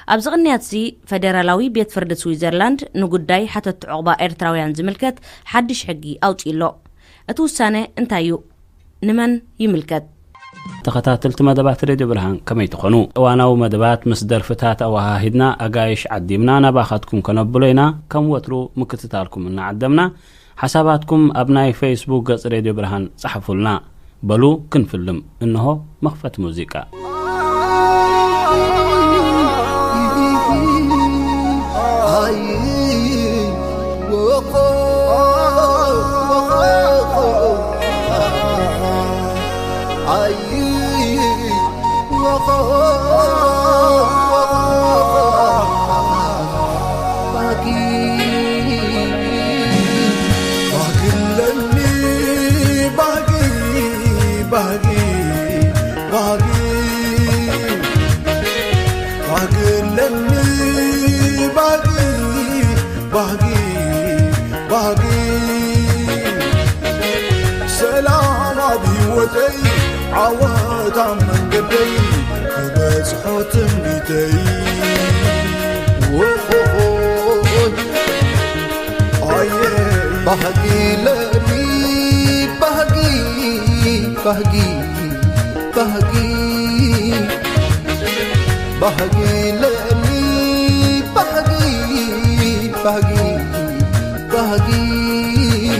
أبزغنياتسي فدرالاوي بيت فرد سويسرلاند نقوداي حتى تعقبا إرتراويان زملكت حدش حقي أوت إلو أتوسانة انتايو نمن يملكت تخطاتلت مدبات راديو برهان كما يتقنوا وانا ومدبات مصدر فتات اوهاهدنا اقايش عديمنا نباخاتكم كنبلينا كم وترو مكتتالكم ان عدمنا حساباتكم ابناي فيسبوك قص راديو برهان صحفوا لنا بلو كنفلم انه مخفة موسيقى عواد عم قدي بس حاتم بيتي بهجي لي بهجي لي بهجي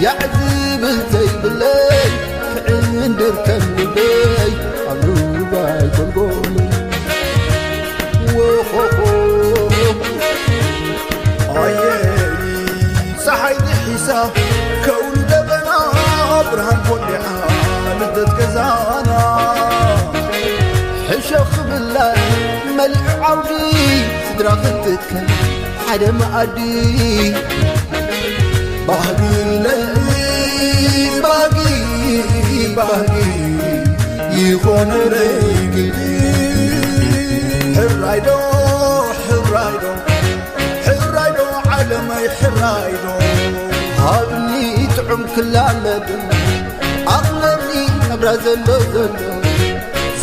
يعذب الزيب الليل عندر كالبي عروباي كالقولي صحيد حساب كون دبنا برهان كل حالة كزانا حشخ بالله ملك عودي صدراختك حدا ما أدي باقي لي باقي يكون ريقدي حرايدو علمي حرايدو هابني تعم كل عمد أغلبني أبرز اللذل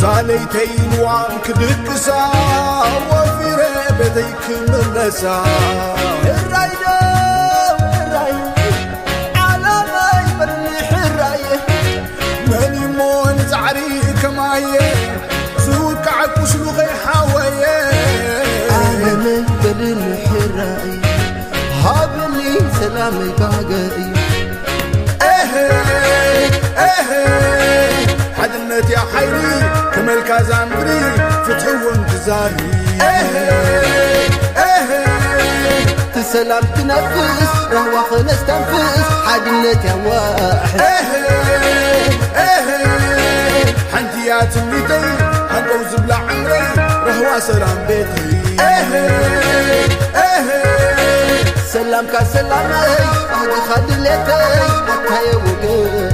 زاليتين وعنك دكسا وفي ريبتيك ملسا حرايدو سوك عكوش لغي حوايا أنا من بل الحراي هابني سلامي باقي حدنت يا حيري كمال كازانبري فتحو انتزاري تسلام تنفس رهوة خلص تنفس حدنت يا واحد حنتيات الليتي هنقوز بلا عمري رهوة سلام بيتي سلام كسلامي أهدي خد الليتي حتى يوقي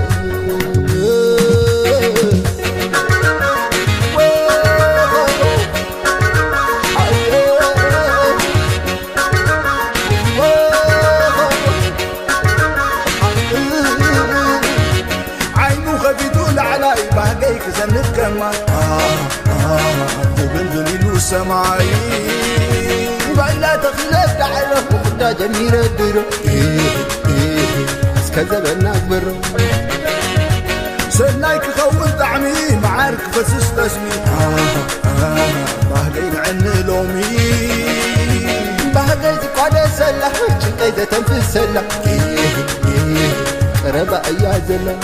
زنت كمان وبندني سماعي بايلا تخلف تعالى وخدا جميل الدرو اسكذا بنا اكبر سنايك خوف طعمي معارك فسس تسمي باقين عن لومي باقين قد سلح شنقيدة تنفس سلح ربا يا زلم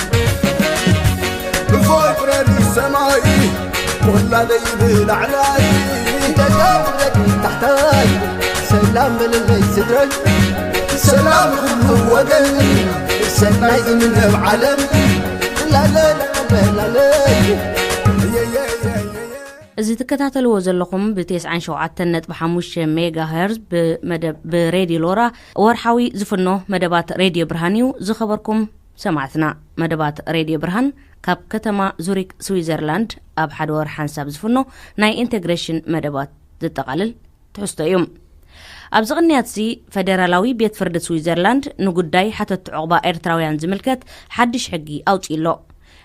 فوق رادي السماي ولا ليل العلاي تجاوزك تحتاج سلام من اللي صدرك سلام كله وقل سماي من العالم لا لا لا لا لا إذا تكتاتلوا زلكم بتسعين شوعات النت بحموش ميجا هرز براديو لورا ورحاوي زفنو مدبات راديو برهانيو زخبركم سمعتنا مدبات راديو برهان كاب كتما زوريك سويسرلاند أب حدور حنساب زفنو ناي انتجريشن مدبات تتقلل تحسطو يوم أبزغنياتسي فدرالاوي بيت فرد سويسرلاند نقوداي حتى تعقبا إرتراويان زملكت حدش حقي أوت إلو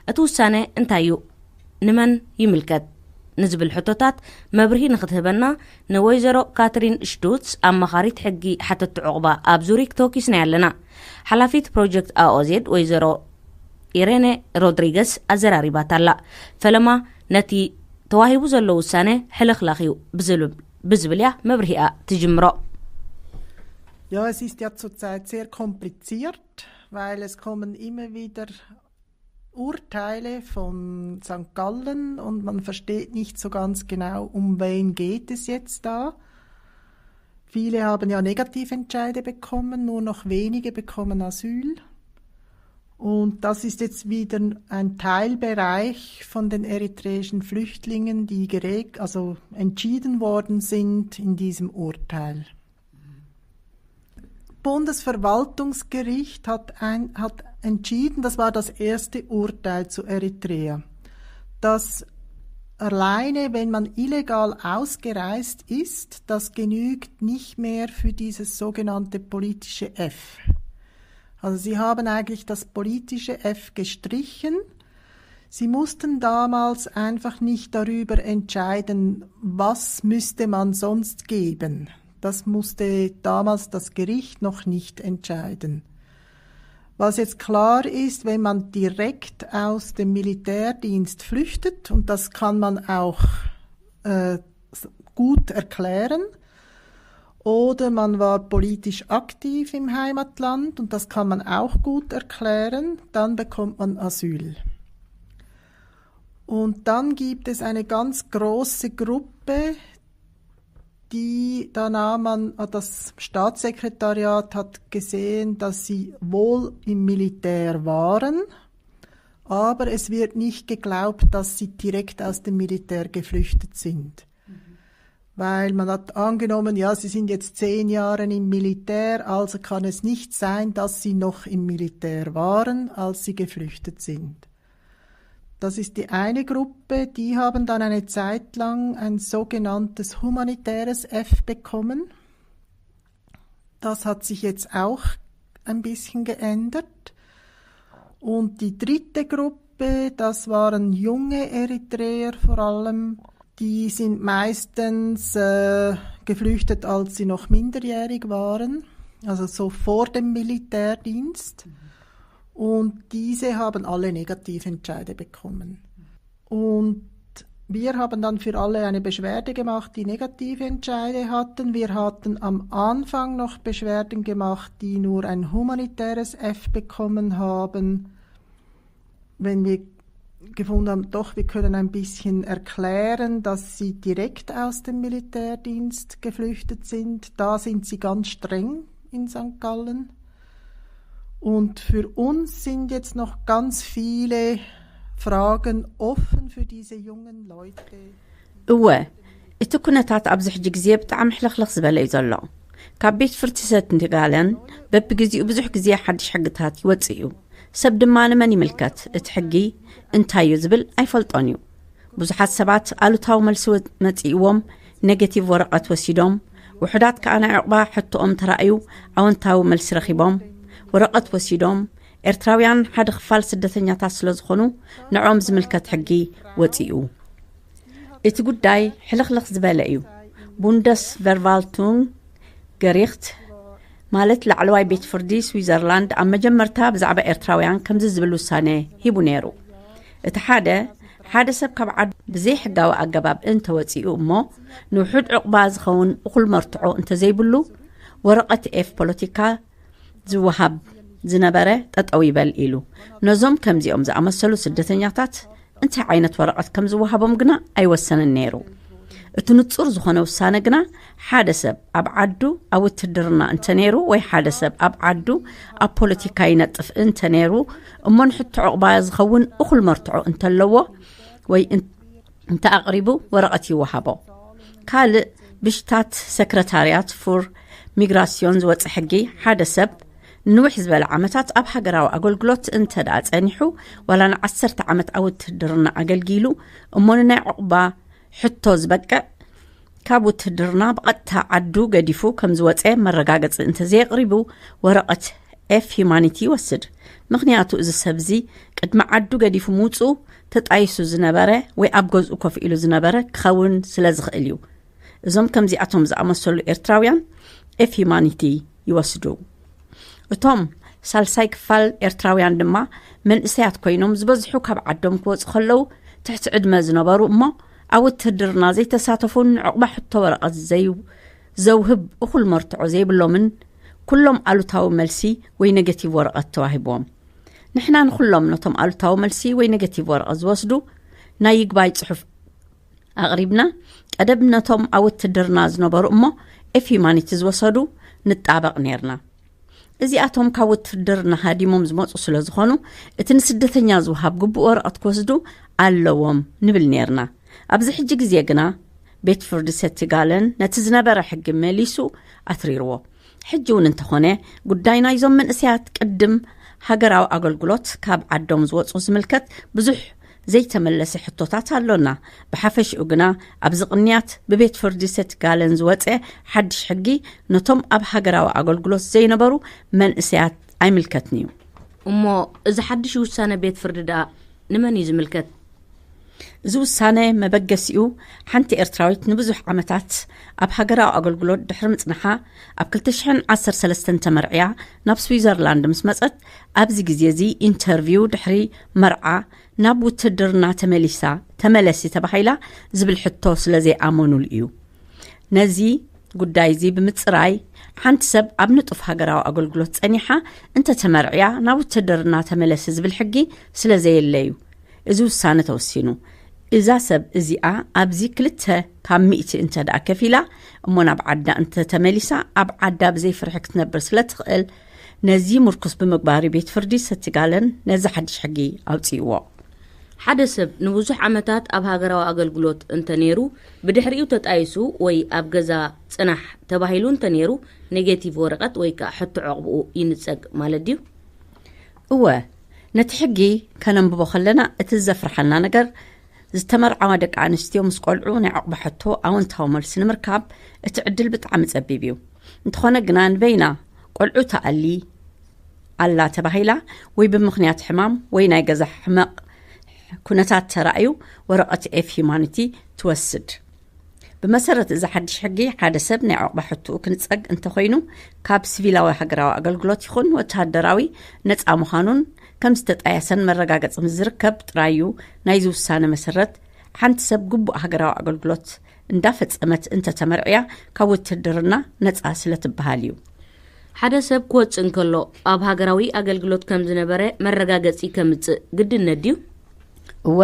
أتوسانة انتايو نمن يملكت نزبل حتوتات مبرهي نختهبنا نويزرو كاترين شتوتس أما خاريت حقي حتى تعقبة أبزوريك توكيسنا لنا حلافيت بروجكت AOZ ويزرو إيريني رودريغس أزراري باتالا فلما نتي تواهيبو زلو السانة حلق لاخيو بزبليا مبرهي تجمرو. Ja, es ist ja zurzeit sehr kompliziert, weil es kommen immer wieder Urteile von St. Gallen und man versteht nicht so ganz genau, um wen geht es jetzt da. Viele haben ja Negativentscheide bekommen, nur noch wenige bekommen Asyl. Und das ist jetzt wieder ein Teilbereich von den eritreischen Flüchtlingen, die entschieden worden sind in diesem Urteil. Bundesverwaltungsgericht hat entschieden, das war das erste Urteil zu Eritrea, dass alleine, wenn man illegal ausgereist ist, das genügt nicht mehr für dieses sogenannte politische F. Also sie haben eigentlich das politische F gestrichen. Sie mussten damals einfach nicht darüber entscheiden, was müsste man sonst geben. Das musste damals das Gericht noch nicht entscheiden. Was jetzt klar ist, wenn man direkt aus dem Militärdienst flüchtet, und das kann man auch gut erklären, oder man war politisch aktiv im Heimatland, und das kann man auch gut erklären, dann bekommt man Asyl. Und dann gibt es eine ganz große Gruppe, das Staatssekretariat hat gesehen, dass sie wohl im Militär waren, aber es wird nicht geglaubt, dass sie direkt aus dem Militär geflüchtet sind. Weil man hat angenommen, ja, sie sind jetzt 10 Jahre im Militär, also kann es nicht sein, dass sie noch im Militär waren, als sie geflüchtet sind. Das ist die eine Gruppe, die haben dann eine Zeit lang ein sogenanntes humanitäres F bekommen. Das hat sich jetzt auch ein bisschen geändert. Und die dritte Gruppe, das waren junge Eritreer vor allem, die sind meistens geflüchtet, als sie noch minderjährig waren, also so vor dem Militärdienst. Und diese haben alle Negativentscheide bekommen. Und wir haben dann für alle eine Beschwerde gemacht, die negative Entscheide hatten. Wir hatten am Anfang noch Beschwerden gemacht, die nur ein humanitäres F bekommen haben. Wenn wir gefunden haben, doch, wir können ein bisschen erklären, dass sie direkt aus dem Militärdienst geflüchtet sind. Da sind sie ganz streng in St. Gallen. Und für uns sind jetzt noch ganz viele Fragen offen für diese jungen Leute. እቲ ኩነታት ኣብዚ ሕጂ ግዜ ብጣዕሚ ሕልኽልኽ ዝበለ እዩ ዘሎ ካብ ቤት ፍርትሰት እንትጋለን በብግዚኡ ብዙሕ ግዜ ሓድሽ ሕግታት ይወፅእ እዩ ሰብ ድማ ንመን ይምልከት እቲ ሕጊ እንታይ እዩ ዝብል ኣይፈልጦን እዩ ብዙሓት ሰባት ኣሉታዊ መልሲ መፂእዎም ኔጌቲቭ ወረቐት ወሲዶም ውሕዳት ከዓ ናይ ዕቑባ ሕቶኦም ተራእዩ ኣወንታዊ መልሲ ረኺቦም ወረቐት ወሲዶም ኤርትራውያን ሓደ ክፋል ስደተኛታት ስለ ዝኾኑ ንዖም ዝምልከት ሕጊ ወፂኡ እቲ ጉዳይ ሕልኽልኽ ዝበለ እዩ ቡንደስቨርቫልቱንግ ገሪኽት ማለት ላዕለዋይ ቤት ፍርዲ ስዊዘርላንድ ኣብ መጀመርታ ብዛዕባ ኤርትራውያን ከምዚ ዝብል ውሳነ ሂቡ ነይሩ እቲ ሓደ ሰብ ካብ ዓዱ ብዘይ ሕጋዊ ኣገባብ እንተወፂኡ እሞ ንውሑድ ዕቑባ ዝኸውን እኹል መርትዖ እንተዘይብሉ ወረቐት ኤፍ ፖለቲካ ዝወሃብ ዝነበረ ጠጠው ይበል ኢሉ ነዞም ከምዚኦም ዝኣመሰሉ ስደተኛታት እንታይ ዓይነት ወረቐት ከም ዝወሃቦም ግና ኣይወሰነን ነይሩ እቲ ንጹር ዝኾነ ውሳነ ግና ሓደ ሰብ ኣብ ዓዱ ኣብ ውትድርና እንተነይሩ ወይ ሓደ ሰብ ኣብ ዓዱ ኣብ ፖለቲካ ይነጥፍ እንተነይሩ እሞ ንሕቶ ዕቑባ ዝኸውን እኹል መርትዖ እንተለዎ ወይ እንተኣቕሪቡ ወረቐት ይወሃቦ ካልእ ብሽታት ሰክረታርያት ፉር ሚግራሲዮን ዝወፅእ ሕጊ ሓደ ሰብ ንውሕ ዝበለ ዓመታት ኣብ ሃገራዊ ኣገልግሎት እንተደኣ ጸኒሑ ዋላ ን10 ዓመት ኣብ ውትድርና ኣገልጊሉ እሞ ንናይ ዕቑባ ሕቶ ዝበቅዕ ካብ ውትድርና ብቐጥታ ዓዱ ገዲፉ ከም ዝወፀ መረጋገፂ እንተዘይቕሪቡ ወረቐት ኤፍ ሂዩማኒቲ ይወስድ ምክንያቱ እዚ ሰብዚ ቅድሚ ዓዱ ገዲፉ ሙፁ ተጣይሱ ዝነበረ ወይ ኣብ ገዝኡ ኮፍ ኢሉ ዝነበረ ክኸውን ስለ ዝኽእል እዩ እዞም ከምዚኣቶም ዝኣመሰሉ ኤርትራውያን ኤፍ ሂዩማኒቲ ይወስዱ እቶም ሳልሳይ ክፋል ኤርትራውያን ድማ መንእሰያት ኮይኖም ዝበዝሑ ካብ ዓዶም ክወፁ ከለው ትሕቲ ዕድመ ዝነበሩ እሞ ኣብ ውትድርና ዘይተሳተፉን ዕቁባ ሕቶ ወረቐት ዘውህብ እኹል መርትዖ ዘይብሎምን ኩሎም ኣሉታዊ መልሲ ወይ ኔጌቲቭ ወረቐት ተዋሂቦም ንሕና ንኩሎም ነቶም ኣሉታዊ መልሲ ወይ ኔጌቲቭ ወረቐት ዝወስዱ ናይ ይግባይ ጽሑፍ ኣቕሪብና ቀደም ነቶም ኣብ ውትድርና ዝነበሩ እሞ ኤፍ ሂዩማኒቲ ዝወሰዱ ንጣበቕ ነርና እዚኣቶም ካብ ውትድርና ሃዲሞም ዝመፁ ስለ ዝኾኑ እቲ ንስደተኛ ዝውሃብ ግቡእ ወረቐት ክወስዱ ኣለዎም ንብል ነርና ኣብዚ ሕጂ ግዜ ግና ቤት ፍርዲ ሰትጋለን ነቲ ዝነበረ ሕጊ መሊሱ ኣትሪርዎ ሕጂ እውን እንተኾነ ጉዳይ ናይዞም መንእሰያት ቅድም ሃገራዊ ኣገልግሎት ካብ ዓዶም ዝወፁ ዝምልከት ብዙሕ ዘይተመለሰ ሕቶታት ኣሎና ብሓፈሽኡ ግና ኣብ ዝቕንያት ብቤት ፍርዲ ሰትጋለን ዝወፀ ሓድሽ ሕጊ ነቶም ኣብ ሃገራዊ ኣገልግሎት ዘይነበሩ መንእሰያት ኣይምልከትን እዩ እሞ እዚ ሓድሽ ውሳነ ቤት ፍርዲ ዳ ንመን እዩ ዝምልከት እዚ ውሳነ መበገሲኡ ሓንቲ ኤርትራዊት ንብዙሕ ዓመታት ኣብ ሃገራዊ ኣገልግሎት ድሕሪ ምጽናሓ ኣብ 2013 ተመርዕያ ናብ ስዊዘርላንድ ምስ መጸት ኣብዚ ግዜ እዚ ኢንተርቪው ድሕሪ መርዓ ናብ ውትድርና ተመለሲ ተባሂላ ዝብል ሕቶ ስለ ዘይኣመኑሉ እዩ ነዚ ጉዳይ እዚ ብምጽራይ ሓንቲ ሰብ ኣብ ንጡፍ ሃገራዊ ኣገልግሎት ጸኒሓ እንተተመርዕያ ናብ ውትድርና ተመለሲ ዝብል ሕጊ ስለ ዘየለዩ እዚ ውሳነ ተወሲኑ እዛ ሰብ እዚኣ ኣብዚ 2 ካብ 100 እንተደኣ ከፊላ እሞ ናብ ዓዳ እንተተመሊሳ ኣብ ዓዳ ብዘይፍርሒ ክትነብር ስለ ትኽእል ነዚ ምርኩስ ብምግባሪ ቤት ፍርዲ ሰትጋለን ነዚ ሓድሽ ሕጊ ኣውፂእዎ ሓደ ሰብ ንብዙሕ ዓመታት ኣብ ሃገራዊ ኣገልግሎት እንተነይሩ ብድሕሪኡ ተጣይሱ ወይ ኣብ ገዛ ጽናሕ ተባሂሉ እንተነይሩ ኔጌቲቭ ወረቐት ወይ ከዓ ሕቶ ዕቕብኡ ይንጸግ ማለት ድዩ እወ ነቲ ሕጊ ከነንብቦ ከለና እቲ ዘፍርሐልና ነገር ዝተመርዓዋ ደቂ ኣንስትዮ ምስ ቆልዑ ናይ ዕቕባ ሕቶ ኣወንታዊ መልሲ ንምርካብ እቲ ዕድል ብጣዕሚ ጸቢብ እዩ እንተኾነ ግና ንበይና ቆልዑ ተኣሊ ኣላ ተባሂላ ወይ ብምኽንያት ሕማም ወይ ናይ ገዛ ሕማቕ ኩነታት ተራእዩ ወረቐት ኤፍ ሂዩማኒቲ ትወስድ ብመሰረት እዚ ሓድሽ ሕጊ ሓደ ሰብ ናይ ዕቕባ ሕቶኡ ክንጸግ እንተኾይኑ ካብ ሲቪላዊ ሃገራዊ ኣገልግሎት ይኹን ወተሃደራዊ ነፃ ምዃኑን ከም ዝተጣየሰን መረጋገጽ ዝርከብ ጥራዩ ናይ ዝውሳነ መሰረት ሓንቲ ሰብ ግቡእ ሃገራዊ ኣገልግሎት እንዳፈጸመት እንተተመርዕያ ካብ ውትድርና ነፃ ስለ ትበሃል እዩ ሓደ ሰብ ክወፅእ እንከሎ ኣብ ሃገራዊ ኣገልግሎት ከም ዝነበረ መረጋገጺ ከምጽእ ግድነት ድዩ እወ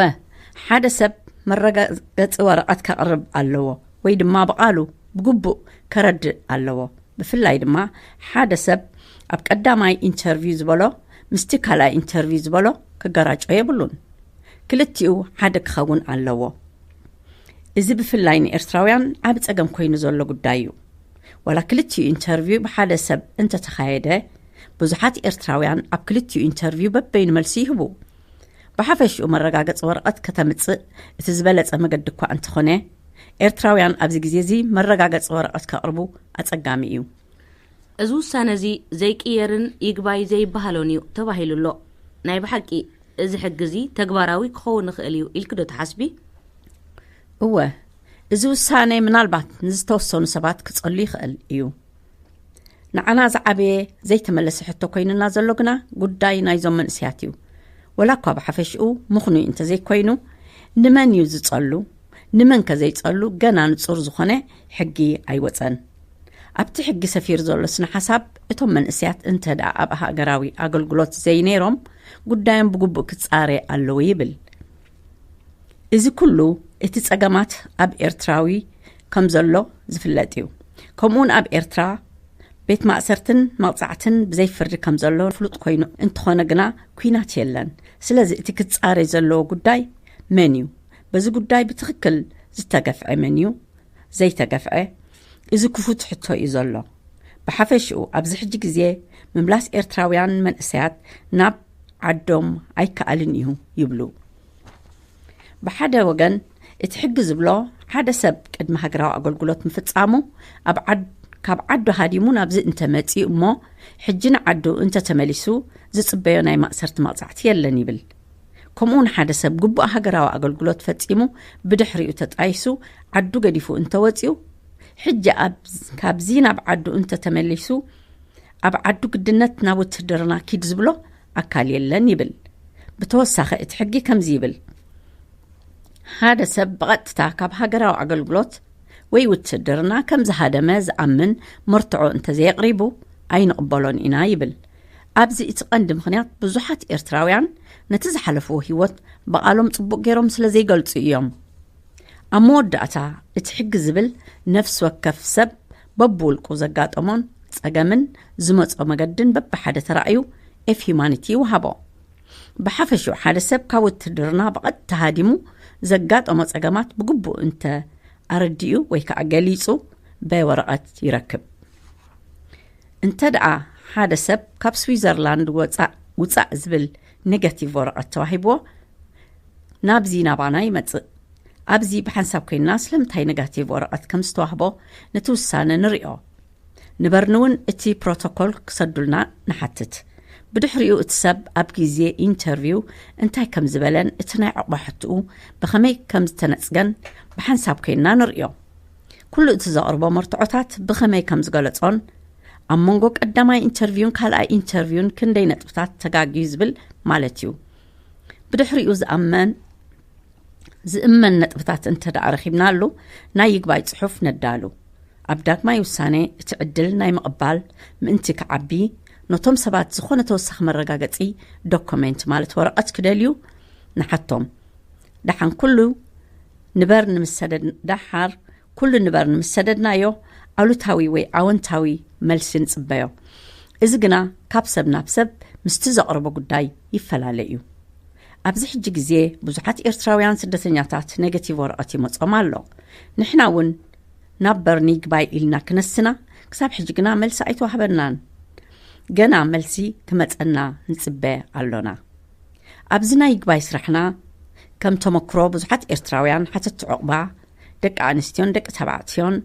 ሓደ ሰብ መረጋገጺ ወረቐት ከቕርብ ኣለዎ ወይ ድማ ብቓሉ ብግቡእ ከረድእ ኣለዎ ብፍላይ ድማ ሓደ ሰብ ኣብ ቀዳማይ ኢንተርቪው ዝበሎ ምስቲ ካልኣይ ኢንተርቪው ዝበሎ ክገራጮ የብሉን ክልቲኡ ሓደ ክኸውን ኣለዎ እዚ ብፍላይ ንኤርትራውያን ዓብ ጸገም ኮይኑ ዘሎ ጉዳይ እዩ ወላ ክልቲኡ ኢንተርቪው ብሓደ ሰብ እንተተኻየደ ብዙሓት ኤርትራውያን ኣብ ክልቲኡ ኢንተርቪው በበይኑ መልሲ ይህቡ ብሓፈሽኡ መረጋገጽ ወረቐት ከተምጽእ እቲ ዝበለጸ መገዲ እኳ እንተኾነ ኤርትራውያን ኣብዚ ግዜ እዚ መረጋገጽ ወረቐት ከቕርቡ ኣጸጋሚ እዩ እዚ ውሳነ እዚ ዘይቅየርን ይግባይ ዘይበሃሎን እዩ ተባሂሉሎ ናይ ብሓቂ እዚ ሕጊ እዚ ተግባራዊ ክኸውን ንኽእል እዩ ኢልክ ዶ ተሓስቢ እወ እዚ ውሳነ ምናልባት ንዝተወሰኑ ሰባት ክጸሉ ይኽእል እዩ ንዓና ዝዓበየ ዘይተመለሰ ሕቶ ኮይኑና ዘሎ ግና ጉዳይ ናይዞም መንእስያት እዩ ወላ እኳ ብሓፈሽኡ ምኽኑይ እንተዘይኮይኑ ንመን እዩ ዝጸሉ ንመን ከዘይጸሉ ገና ንጹር ዝኾነ ሕጊ ኣይወፀን ኣብቲ ሕጊ ሰፊር ዘሎ ስነ ሓሳብ እቶም መንእስያት እንተዳ ኣብ ሃገራዊ ኣገልግሎት ዘይነይሮም ጉዳዮም ብግቡእ ክጻረ ኣለዎ ይብል እዚ ኩሉ እቲ ጸገማት ኣብ ኤርትራዊ ከም ዘሎ ዝፍለጥ እዩ ከምኡውን ኣብ ኤርትራ ቤት ማእሰርትን መቕጻዕትን ብዘይፍርዲ ከም ዘሎ ፍሉጥ ኮይኑ እንትኾነ ግና ኩናት የለን ስለዚ እቲ ክጻረ ዘለዎ ጉዳይ መን እዩ በዚ ጉዳይ ብትኽክል ዝተገፍዐ መን እዩ ዘይተገፍዐ እዚ ክፉት ሕቶ እዩ ዘሎ ብሓፈሽኡ ኣብዚ ሕጂ ግዜ ምምላስ ኤርትራውያን መንእሰያት ናብ ዓዶም ኣይከኣልን እዩ ይብሉ ብሓደ ወገን እቲ ሕጊ ዝብሎ ሓደ ሰብ ቅድሚ ሃገራዊ ኣገልግሎት ምፍጻሙ ኣብ ዓድ ካብ ዓዱ ሃዲሙ ናብዚ እንተመጺኡ እሞ ሕጅን ዓዱ እንተተመሊሱ ዝጽበዮ ናይ ማእሰርቲ መቕጻዕቲ የለን ይብል። ከምኡን ሓደ ሰብ ግቡእ ሃገራዊ ኣገልግሎት ፈጺሙ ብድሕሪኡ ተጣይሱ ዓዱ ገዲፉ እንተወጺኡ ሕጂ ካብዚ ናብ ዓዱ እንተተመሊሱ ኣብ ዓዱ ግድነት ናብ ውትድርና ኪድ ዝብሎ ኣካል የለን ይብል። ብተወሳኺ እቲ ሕጊ ከምዚ ይብል፣ ሓደ ሰብ ብቐጥታ ካብ ሃገራዊ ኣገልግሎት ወይ ውትድርና ከም ዝሃደመ ዝኣምን መርትዖ እንተዘየቕሪቡ ኣይንቕበሎን ኢና ይብል። ኣብዚ እቲ ቀንዲ ምኽንያት ብዙሓት ኤርትራውያን ነቲ ዝሓለፍዎ ህይወት በቓሎም ጽቡቕ ገይሮም ስለ ዘይገልጹ እዮም። ኣብ መወዳእታ እቲ ሕጊ ዝብል ነፍሲ ወከፍ ሰብ በብውልቁ ዘጋጠሞን ጸገምን ዝመጾ መገድን በብሓደ ተራእዩ ኤፍ ሂማኒቲ ይውሃቦ። ብሓፈሽኡ ሓደ ሰብ ካብ ውትድርና ብቐጥታ ሃዲሙ ዘጋጠሞ ጸገማት ብግቡእ እንተ ኣረዲኡ ወይ ከዓ ገሊጹ በወረቐት ይረክብ። እንተ ደኣ ሓደ ሰብ ካብ ስዊዘርላንድ ውፃእ ዝብል ኔጋቲቭ ወረቐት ተዋሂብዎ ናብዚ ናባና ይመጽእ። ኣብዚ ብሓንሳብ ኮይንና ስለምንታይ ኔጋቲቭ ወረቐት ከም ዝተዋህቦ ነቲ ውሳነ ንሪኦ። ንበርንውን እቲ ፕሮቶኮል ክሰዱልና ንሓትት። ብድሕሪኡ እቲ ሰብ ኣብ ግዜ ኢንተርቪው እንታይ ከም ዝበለን እቲ ናይ ዕቕባሕትኡ ብኸመይ ከም ዝተነጽገን ብሓንሳብ ኮይንና ንሪኦ። ኩሉ እቲ ዘቕርቦ መርትዖታት ብኸመይ ከም ዝገለጾን ኣብ መንጎ ቀዳማይ ኢንተርቪውን ካልኣይ ኢንተርቪውን ክንደይ ነጥብታት ተጋጊዩ ዝብል ማለት እዩ። ብድሕሪኡ ዝእመን ነጥብታት እንተደኣ ረኺብናሉ ናይ ይግባይ ጽሑፍ ነዳሉ። ኣብ ዳግማይ ውሳኔ እቲ ዕድል ናይ ምቕባል ምእንቲ ክዓቢ ነቶም ሰባት ዝኾነ ተወሳኺ መረጋገጺ ዶኩሜንት ማለት ወረቐት ክደልዩ ንሓቶም። ዳሓር ኩሉ ንበር ንምሰደድናዮ ኣሉታዊ ወይ ኣወንታዊ መልሲ ንጽበዮ። እዚ ግና ካብ ሰብ ናብ ሰብ ምስቲ ዘቕርቦ ጉዳይ ይፈላለ እዩ። ኣብዚ ሕጂ ግዜ ብዙሓት ኤርትራውያን ስደተኛታት ኔጋቲቭ ወረቐት ይመጾም ኣሎ። ንሕና እውን ናብ በርኒ ይግባይ ኢልና ክነስና ክሳብ ሕጂ ግና መልሲ ኣይተዋህበናን። ገና መልሲ ክመጸና ንጽበ ኣሎና። ኣብዚ ናይ ይግባይ ስራሕና ከም ተመክሮ ብዙሓት ኤርትራውያን ሓተቲ ዕቑባ ደቂ ኣንስትዮን ደቂ ተባዕትዮን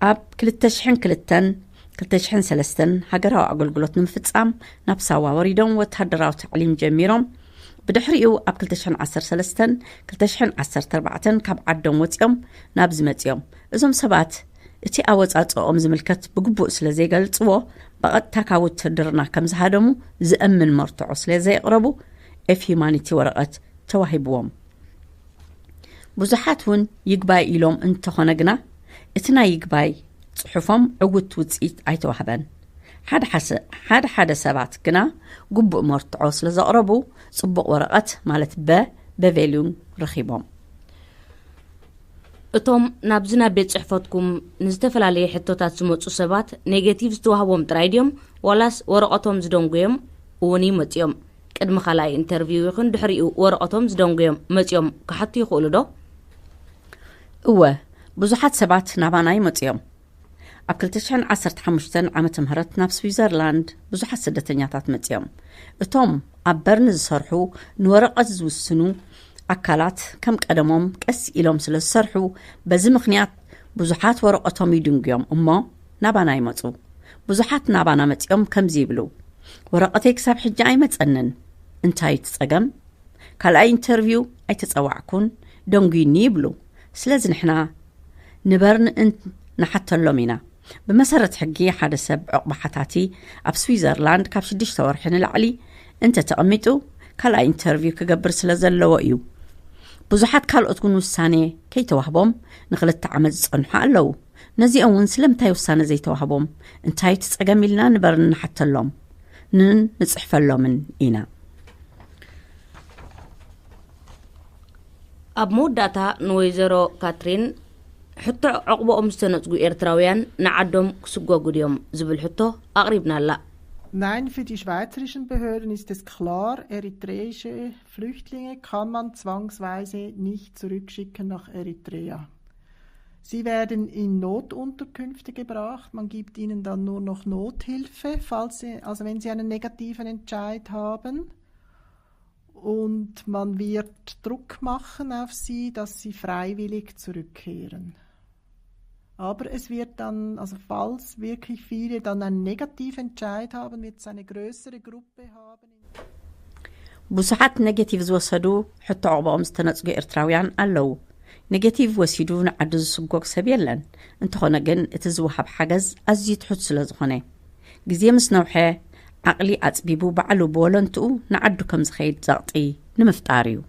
ኣብ 2002-2003 ሃገራዊ ኣገልግሎት ንምፍጻም ናብ ሳዋ ወሪዶም ወተሃደራዊ ታዕሊም ጀሚሮም ብድሕሪኡ ኣብ 2013-2014 ካብ ዓዶም ወፂኦም ናብ ዝመጽኦም እዞም ሰባት እቲ ኣወጻጽኦም ዝምልከት ብግቡእ ስለ ዘይገልጽዎ ብቐጥታ ካብ ውትድርና ከም ዝሃደሙ ዝእምን መርትዖ ስለ ዘይቕረቡ ኤፍ ሂማኒቲ ወረቐት ተዋሂብዎም። ብዙሓት እውን ይግባይ ኢሎም እንተኾነ ግና እቲ ናይ ይግባይ ጽሑፎም ዕውት ውፅኢት ኣይተዋህበን። ሓደ ሰባት ግና ግቡእ መርትዖ ስለ ዘቕረቡ ጽቡቕ ወረቐት ማለት በቬልዩን ረኺቦም። እቶም ናብዚ ናብ ቤት ጽሕፈትኩም ንዝተፈላለየ ሕቶታት ዝመጹ ሰባት ኔጋቲቭ ዝተዋህቦም ጥራይ ድዮም ዋላስ ወረቐቶም ዝደንጎዮም እውን ይመጽኦም? ቅድሚ ካልኣይ ኢንተርቪው ይኹን ድሕሪኡ ወረቐቶም ዝደንጎዮም መጽኦም ክሓቱ ይኽእሉ ዶ? እወ ብዙሓት ሰባት ናባና ይመጽኦም። ኣብ 2015 ዓመተ ምህረት ናብ ስዊዘርላንድ ብዙሓት ስደተኛታት መጽኦም። እቶም ኣብ በርኒ ዝሰርሑ ንወረቐት ዝውስኑ ኣካላት ከም ቀደሞም ቀስ ኢሎም ስለ ዝሰርሑ በዚ ምኽንያት ብዙሓት ወረቐቶም ይድንግዮም እሞ ናባና ይመጹ። ብዙሓት ናባና መጽኦም ከምዚ ይብሉ፣ ወረቐተይ ክሳብ ሕጂ ኣይመጸንን፣ እንታይ ትጸገም? ካልኣይ ኢንተርቪው ኣይተጸዋዕኩን ደንጉይኒ ይብሉ። ስለዚ ንሕና ንበርን ንሓተሎም ኢና። ብመሰረት ሕጊ ሓደ ሰብ ዕቑባ ሓታቲ ኣብ ስዊዘርላንድ ካብ 6 ወርሒ ንላዕሊ እንተ ተቐሚጡ ካልኣይ ኢንተርቪው ክገብር ስለ ዘለዎ እዩ። ብዙሓት ካልኦት ግን ውሳኔ ከይተዋህቦም ን2 ዓመት ዝጸንሑ ኣለዉ። ነዚኦም እውን ስለምንታይ ውሳነ ዘይተዋህቦም እንታይ ትጸገም ኢልና ንበርን ንሓተሎም ንጽሕፈሎምን ኢና። ኣብ መወዳእታ ንወይዘሮ ካትሪን ሕቶ ዕቑቦኦም ዝተነጽጉ ኤርትራውያን ንዓዶም ክስጓጉ ድዮም ዝብል ሕቶ ኣቕሪብና ኣላ። Nein, für die schweizerischen Behörden ist es klar, eritreische Flüchtlinge kann man zwangsweise nicht zurückschicken nach Eritrea. Sie werden in Notunterkünfte gebracht, man gibt ihnen dann nur noch Nothilfe, also wenn sie einen negativen Entscheid haben. Und man wird Druck machen auf sie, dass sie freiwillig zurückkehren. Aber es wird dann, also falls wirklich viele dann einen negativen Entscheid haben, wird es eine größere Gruppe haben. ብዙሓት ኔጌቲቭ ዝወሰዱ ሕቶ ዕቕቦኦም ዝተነፅጉ ኤርትራውያን ኣለዉ ኔጌቲቭ ወሲዱ ንዓዱ ዝስጎግ ሰብ የለን እንተኾነ ግን እቲ ዝወሃብ ሓገዝ ኣዝዩ ትሑት ስለ ዝኾነ ግዜ ምስ ነውሐ ዓቕሊ ኣፅቢቡ ባዕሉ ብወለንትኡ ንዓዱ ከም ዝኸይድ ዘቕጢ ንምፍጣር እዩ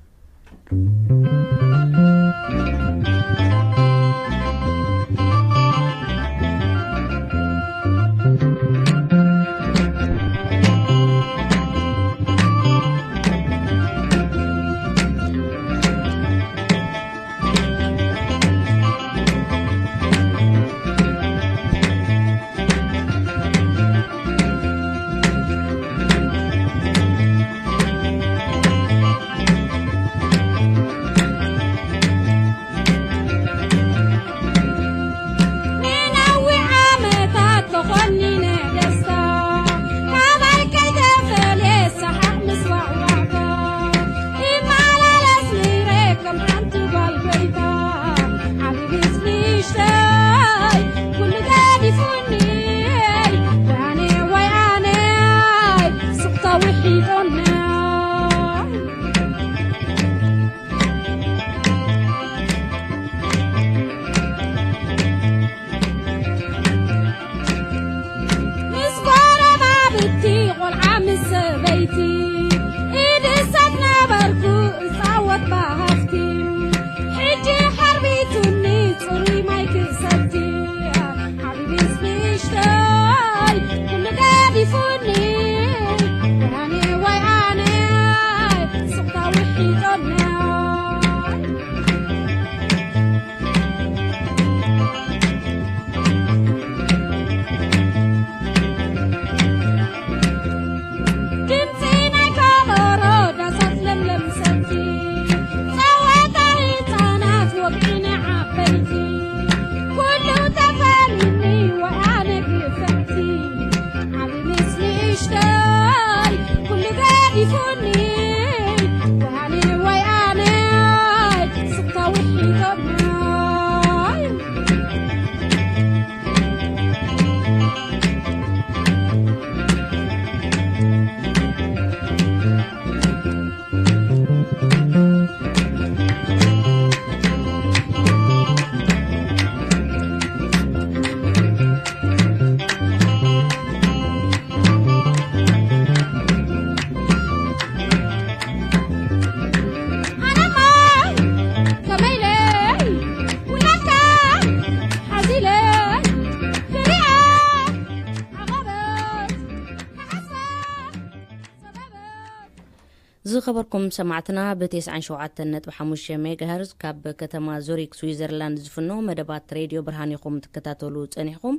ዝኸበርኩም ሰማዕትና ብ97.5 ሜጋሄርዝ ካብ ከተማ ዙሪክ ስዊዘርላንድ ዝፍኖ መደባት ሬድዮ ብርሃን ይኹም ትከታተሉ ጸኒሕኩም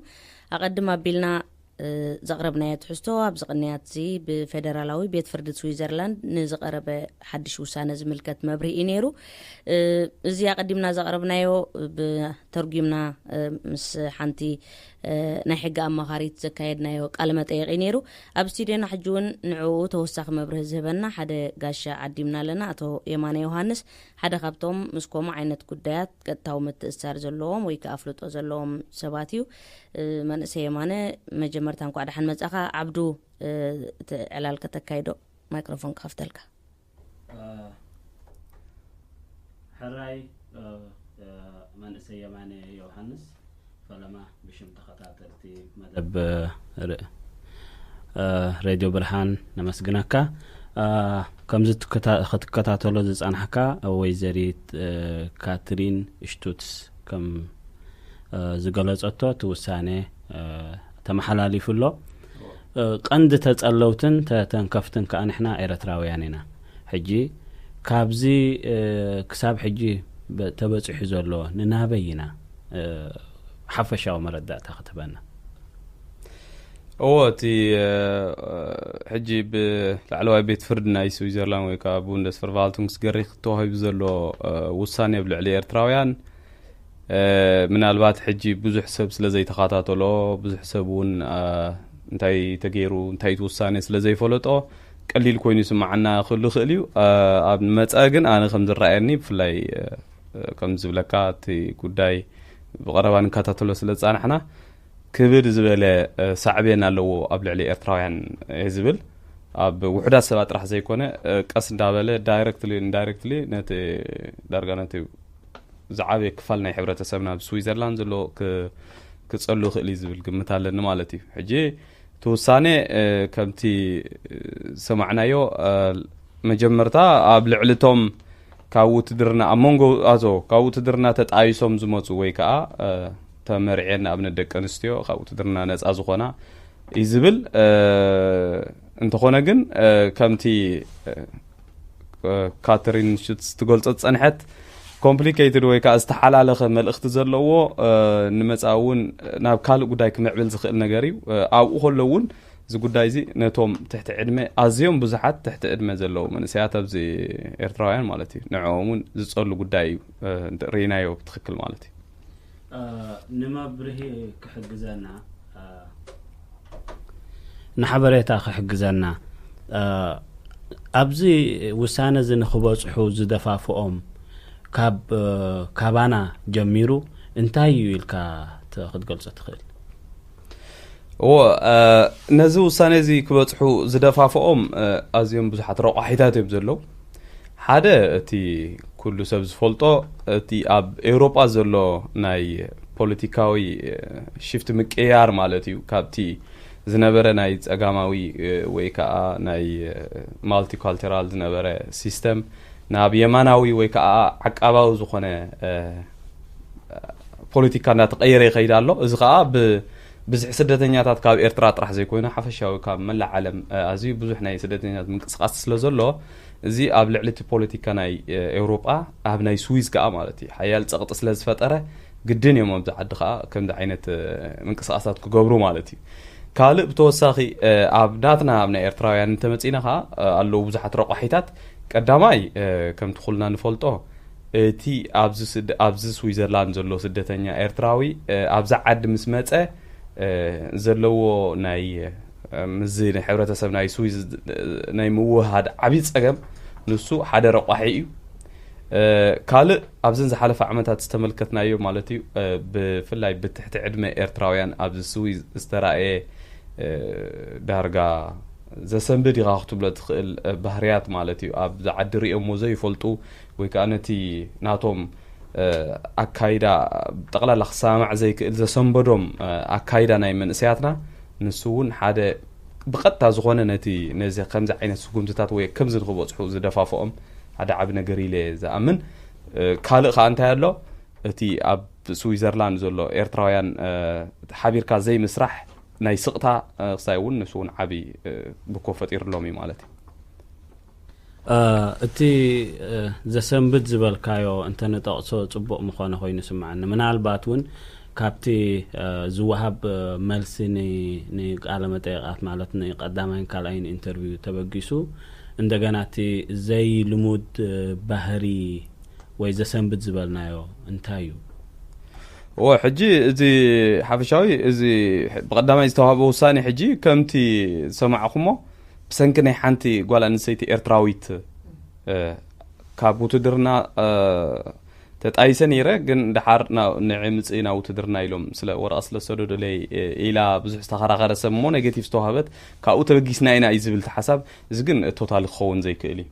ኣቀድማ ቢልና ዘቕረብናዮ ትሕዝቶ ኣብ ዝቕንያት ዚ ብፌደራላዊ ቤት ፍርዲ ስዊዘርላንድ ንዝቐረበ ሓድሽ ውሳነ ዝምልከት መብርሂ ነይሩ እዚ ኣቀዲምና ዘቕረብናዮ ብተርጉምና ምስ ሓንቲ ናይ ሕጊ ኣማኻሪት ዘካየድናዮ ቃለ መጠይቕ ነይሩ ኣብ ስቱድዮና ሕጂ እውን ንዕኡ ተወሳኺ መብርሂ ዝህበና ሓደ ጋሻ ዓዲምና ኣለና ኣቶ የማነ ዮሃንስ ሓደ ካብቶም ምስኮሙ ዓይነት ጉዳያት ቀጥታዊ ምትእስሳር ዘለዎም ወይ ከኣፍልጦ ዘለዎም ሰባት እዩ መንእሰይ የማነ መጀመርታ እንኳ ደሓን መጻኻ ዓብዱ ዕላል ከተካይዶ ማይክሮፎን ከፍተልካ ሕራይ መንእሰይ የማነ ዮሃንስ فلما بشم تخطاتلتي مدب راديو برهان نمسجناكا كم زت كتاتلو زانحكا ويزريت كاترين اشتوتس كم زغلصتو توسانه تمحلالي فلو قند تصلوتن تنكفتن كانحنا ايرتراوياننا حجي كابزي كساب حجي تبصح زلو ننابينا حفشاو مردات اختبنا اوتي حجي بالعلوي بيت فردنا سويسرلاند ويكا بوندس فرفالتونس غريخ توهي بزلو وساني بالعلي ارتراويان من البات حجي بزح حساب سلازي تخاطاتلو بزح حسابون انتي تغيرو انتي توساني سلازي فلطو قليل كوين يسمعنا خلو خليو اب مصاغن انا خمز رايني بفلاي كم زبلكات غداي بقربا نكاتاتلو سلا صانحنا كبر زبل صعبين لو قبل علي ارتراويان يزبل اب وحدات سبات راح زي كونه قس اندابله دايركتلي نت دارغانتي زعابي كفالنا حبرتسبنا بسويسرلاند زلو كصلو خلي زبل قمتالن مالتي حجي توسانه كمتي سمعنايو مجمرتا اب لعلتهم كاوت درنا امونغو ازو كاوت درنا تطايسوم زمصو ወይ ከዓ ተመርዒና ኣብነ ደቀ አንስትዮ ካውት ድርና ነፃ ዝኾና ይዝብል እንተኾነ ግን ከምቲ ካተሪን ሽትስ ትገልጸት ጸንሐት ኮምፕሊኬትድ ወይ ከዓ ዝተሓላለኸ መልእኽቲ ዘለዎ ንመጻውን ናብ ካልእ ጉዳይ ክምዕብል ዝኽእል ነገር እዩ ኣብኡ ከለውን እዚ ጉዳይ እዚ ነቶም ትሕቲ ዕድመ ኣዝዮም ብዙሓት ትሕቲ ዕድመ ዘለዎ መንእሰያት ኣብዚ ኤርትራውያን ማለት እዩ ንዕኦምን ዝጸሉ ጉዳይ እዩ ሪናዮ ብትክክል ማለት እዩ ንመብርሂ ክሕግዘና ንሓበሬታ ክሕግዘና ኣብዚ ውሳነ ዝንኽበጽሑ ዝደፋፍኦም ካባና ጀሚሩ እንታይ እዩ ኢልካ ክትገልጽ ትኽእል ነዚ ውሳነ እዚ ክበጽሑ ዝደፋፍኦም ኣዝዮም ብዙሓት ረቑሒታት እዮም ዘለዉ ሓደ እቲ ኩሉ ሰብ ዝፈልጦ እቲ ኣብ ኤውሮጳ ዘሎ ናይ ፖለቲካዊ ሽፍት ምቅያር ማለት እዩ ካብቲ ዝነበረ ናይ ጸጋማዊ ወይ ከዓ ናይ ማልቲካልቸራል ዝነበረ ሲስተም ናብ የማናዊ ወይ ከዓ ዓቃባዊ ዝኾነ ፖለቲካ እናተቀየረ ይኸይድ ኣሎ እዚ ከዓ ብዝሕ ስደተኛታት ካብ ኤርትራ ጥራሕ ዘይኮይኑ ሓፈሻዊ ካብ መላእ ዓለም ኣዝዩ ብዙሕ ናይ ስደተኛታት ምንቅስቃስ ስለ ዘሎ እዚ ኣብ ልዕሊቲ ፖለቲካ ናይ ኤውሮጳ ኣብ ናይ ስዊዝ ከዓ ማለት እዩ ሓያል ጸቕጢ ስለ ዝፈጠረ ግድን እዮም ኣብዚ ዓዲ ከዓ ከምዚ ዓይነት ምንቅስቃሳት ክገብሩ ማለት እዩ ካልእ ብተወሳኺ ኣብ ናትና ኣብ ናይ ኤርትራውያን እንተመፂና ከዓ ኣለዉ ብዙሓት ረቑሒታት ቀዳማይ ከምቲ ኩልና ንፈልጦ እቲ ኣብዚ ስዊዘርላንድ ዘሎ ስደተኛ ኤርትራዊ ኣብዛ ዓዲ ምስ መፀ ዘለዎ ናይ ምዝ ናይ ሕብረተሰብ ናይ ስዊዝ ናይ ምውሃድ ዓብዪ ፀገም ንሱ ሓደ ረቑሒ እዩ ካልእ ኣብዘን ዝሓለፈ ዓመታት ዝተመልከትናዮ ማለት እዩ ብፍላይ ብትሕቲ ዕድመ ኤርትራውያን ኣብዚ ስዊዝ ዝተረኣየ ዳርጋ ዘሰንብድ ኢኻ ክትብሎ ትኽእል ባህርያት ማለት እዩ ኣብዚ ዓዲ ሪኦሞ ዘይፈልጡ ወይ ከዓ ነቲ ናቶም ኣካይዳ ጠቕላላ ክሰማዕ ዘይክእል ዘሰንበዶም ኣካይዳ ናይ መንእሰያትና ንሱ እውን ሓደ ብቐጥታ ዝኾነ ነዚ ከምዚ ዓይነት ስጉምትታት ወይ ከምዚ ንክበፅሑ ዝደፋፍኦም ሓደ ዓብ ነገር ኢለ ዝኣምን ካልእ ከዓ እንታይ ኣሎ እቲ ኣብ ስዊዘርላንድ ዘሎ ኤርትራውያን ሓቢርካ ዘይምስራሕ ናይ ስቕታ ክሳይ እውን ንሱ እውን ዓብዪ ብኮ ፈጢሩሎም እዩ ማለት እዩ እቲ ዘሰንብድ ዝበልካዮ እንተንጠቕሶ ጽቡቕ ምኾነ ኮይኑ ስምዓኒ ምናልባት እውን ካብቲ ዝወሃብ መልሲ ንቃለ መጠይቃት ማለት ንቀዳማይን ካልኣይን ኢንተርቪው ተበጊሱ እንደገና እቲ ዘይ ልሙድ ባህሪ ወይ ዘሰንብድ ዝበልናዮ እንታይ እዩ ሕጂ እዚ ሓፈሻዊ እዚ ብቀዳማይ ዝተዋሃበ ውሳኔ ሕጂ ከምቲ ሰማዕኹሞ ብሰንኪ ናይ ሓንቲ ጓል ኣንስተይቲ ኤርትራዊት ካብ ውትድርና ተጣይሰ ነይረ ግን ድሓር ንዕምፅእ ናብ ውትድርና ኢሎም ስለ ወረቐት ስለ ዝሰደዱለይ ኢላ ብዙሕ ዝተኸራኸረ ሰብ እሞ ኔጌቲቭ ዝተዋሃበት ካብኡ ተበጊስና ኢና እዩ ዝብል ሓሳብ እዚ ግን ቶታሊ ክኸውን ዘይክእል እዩ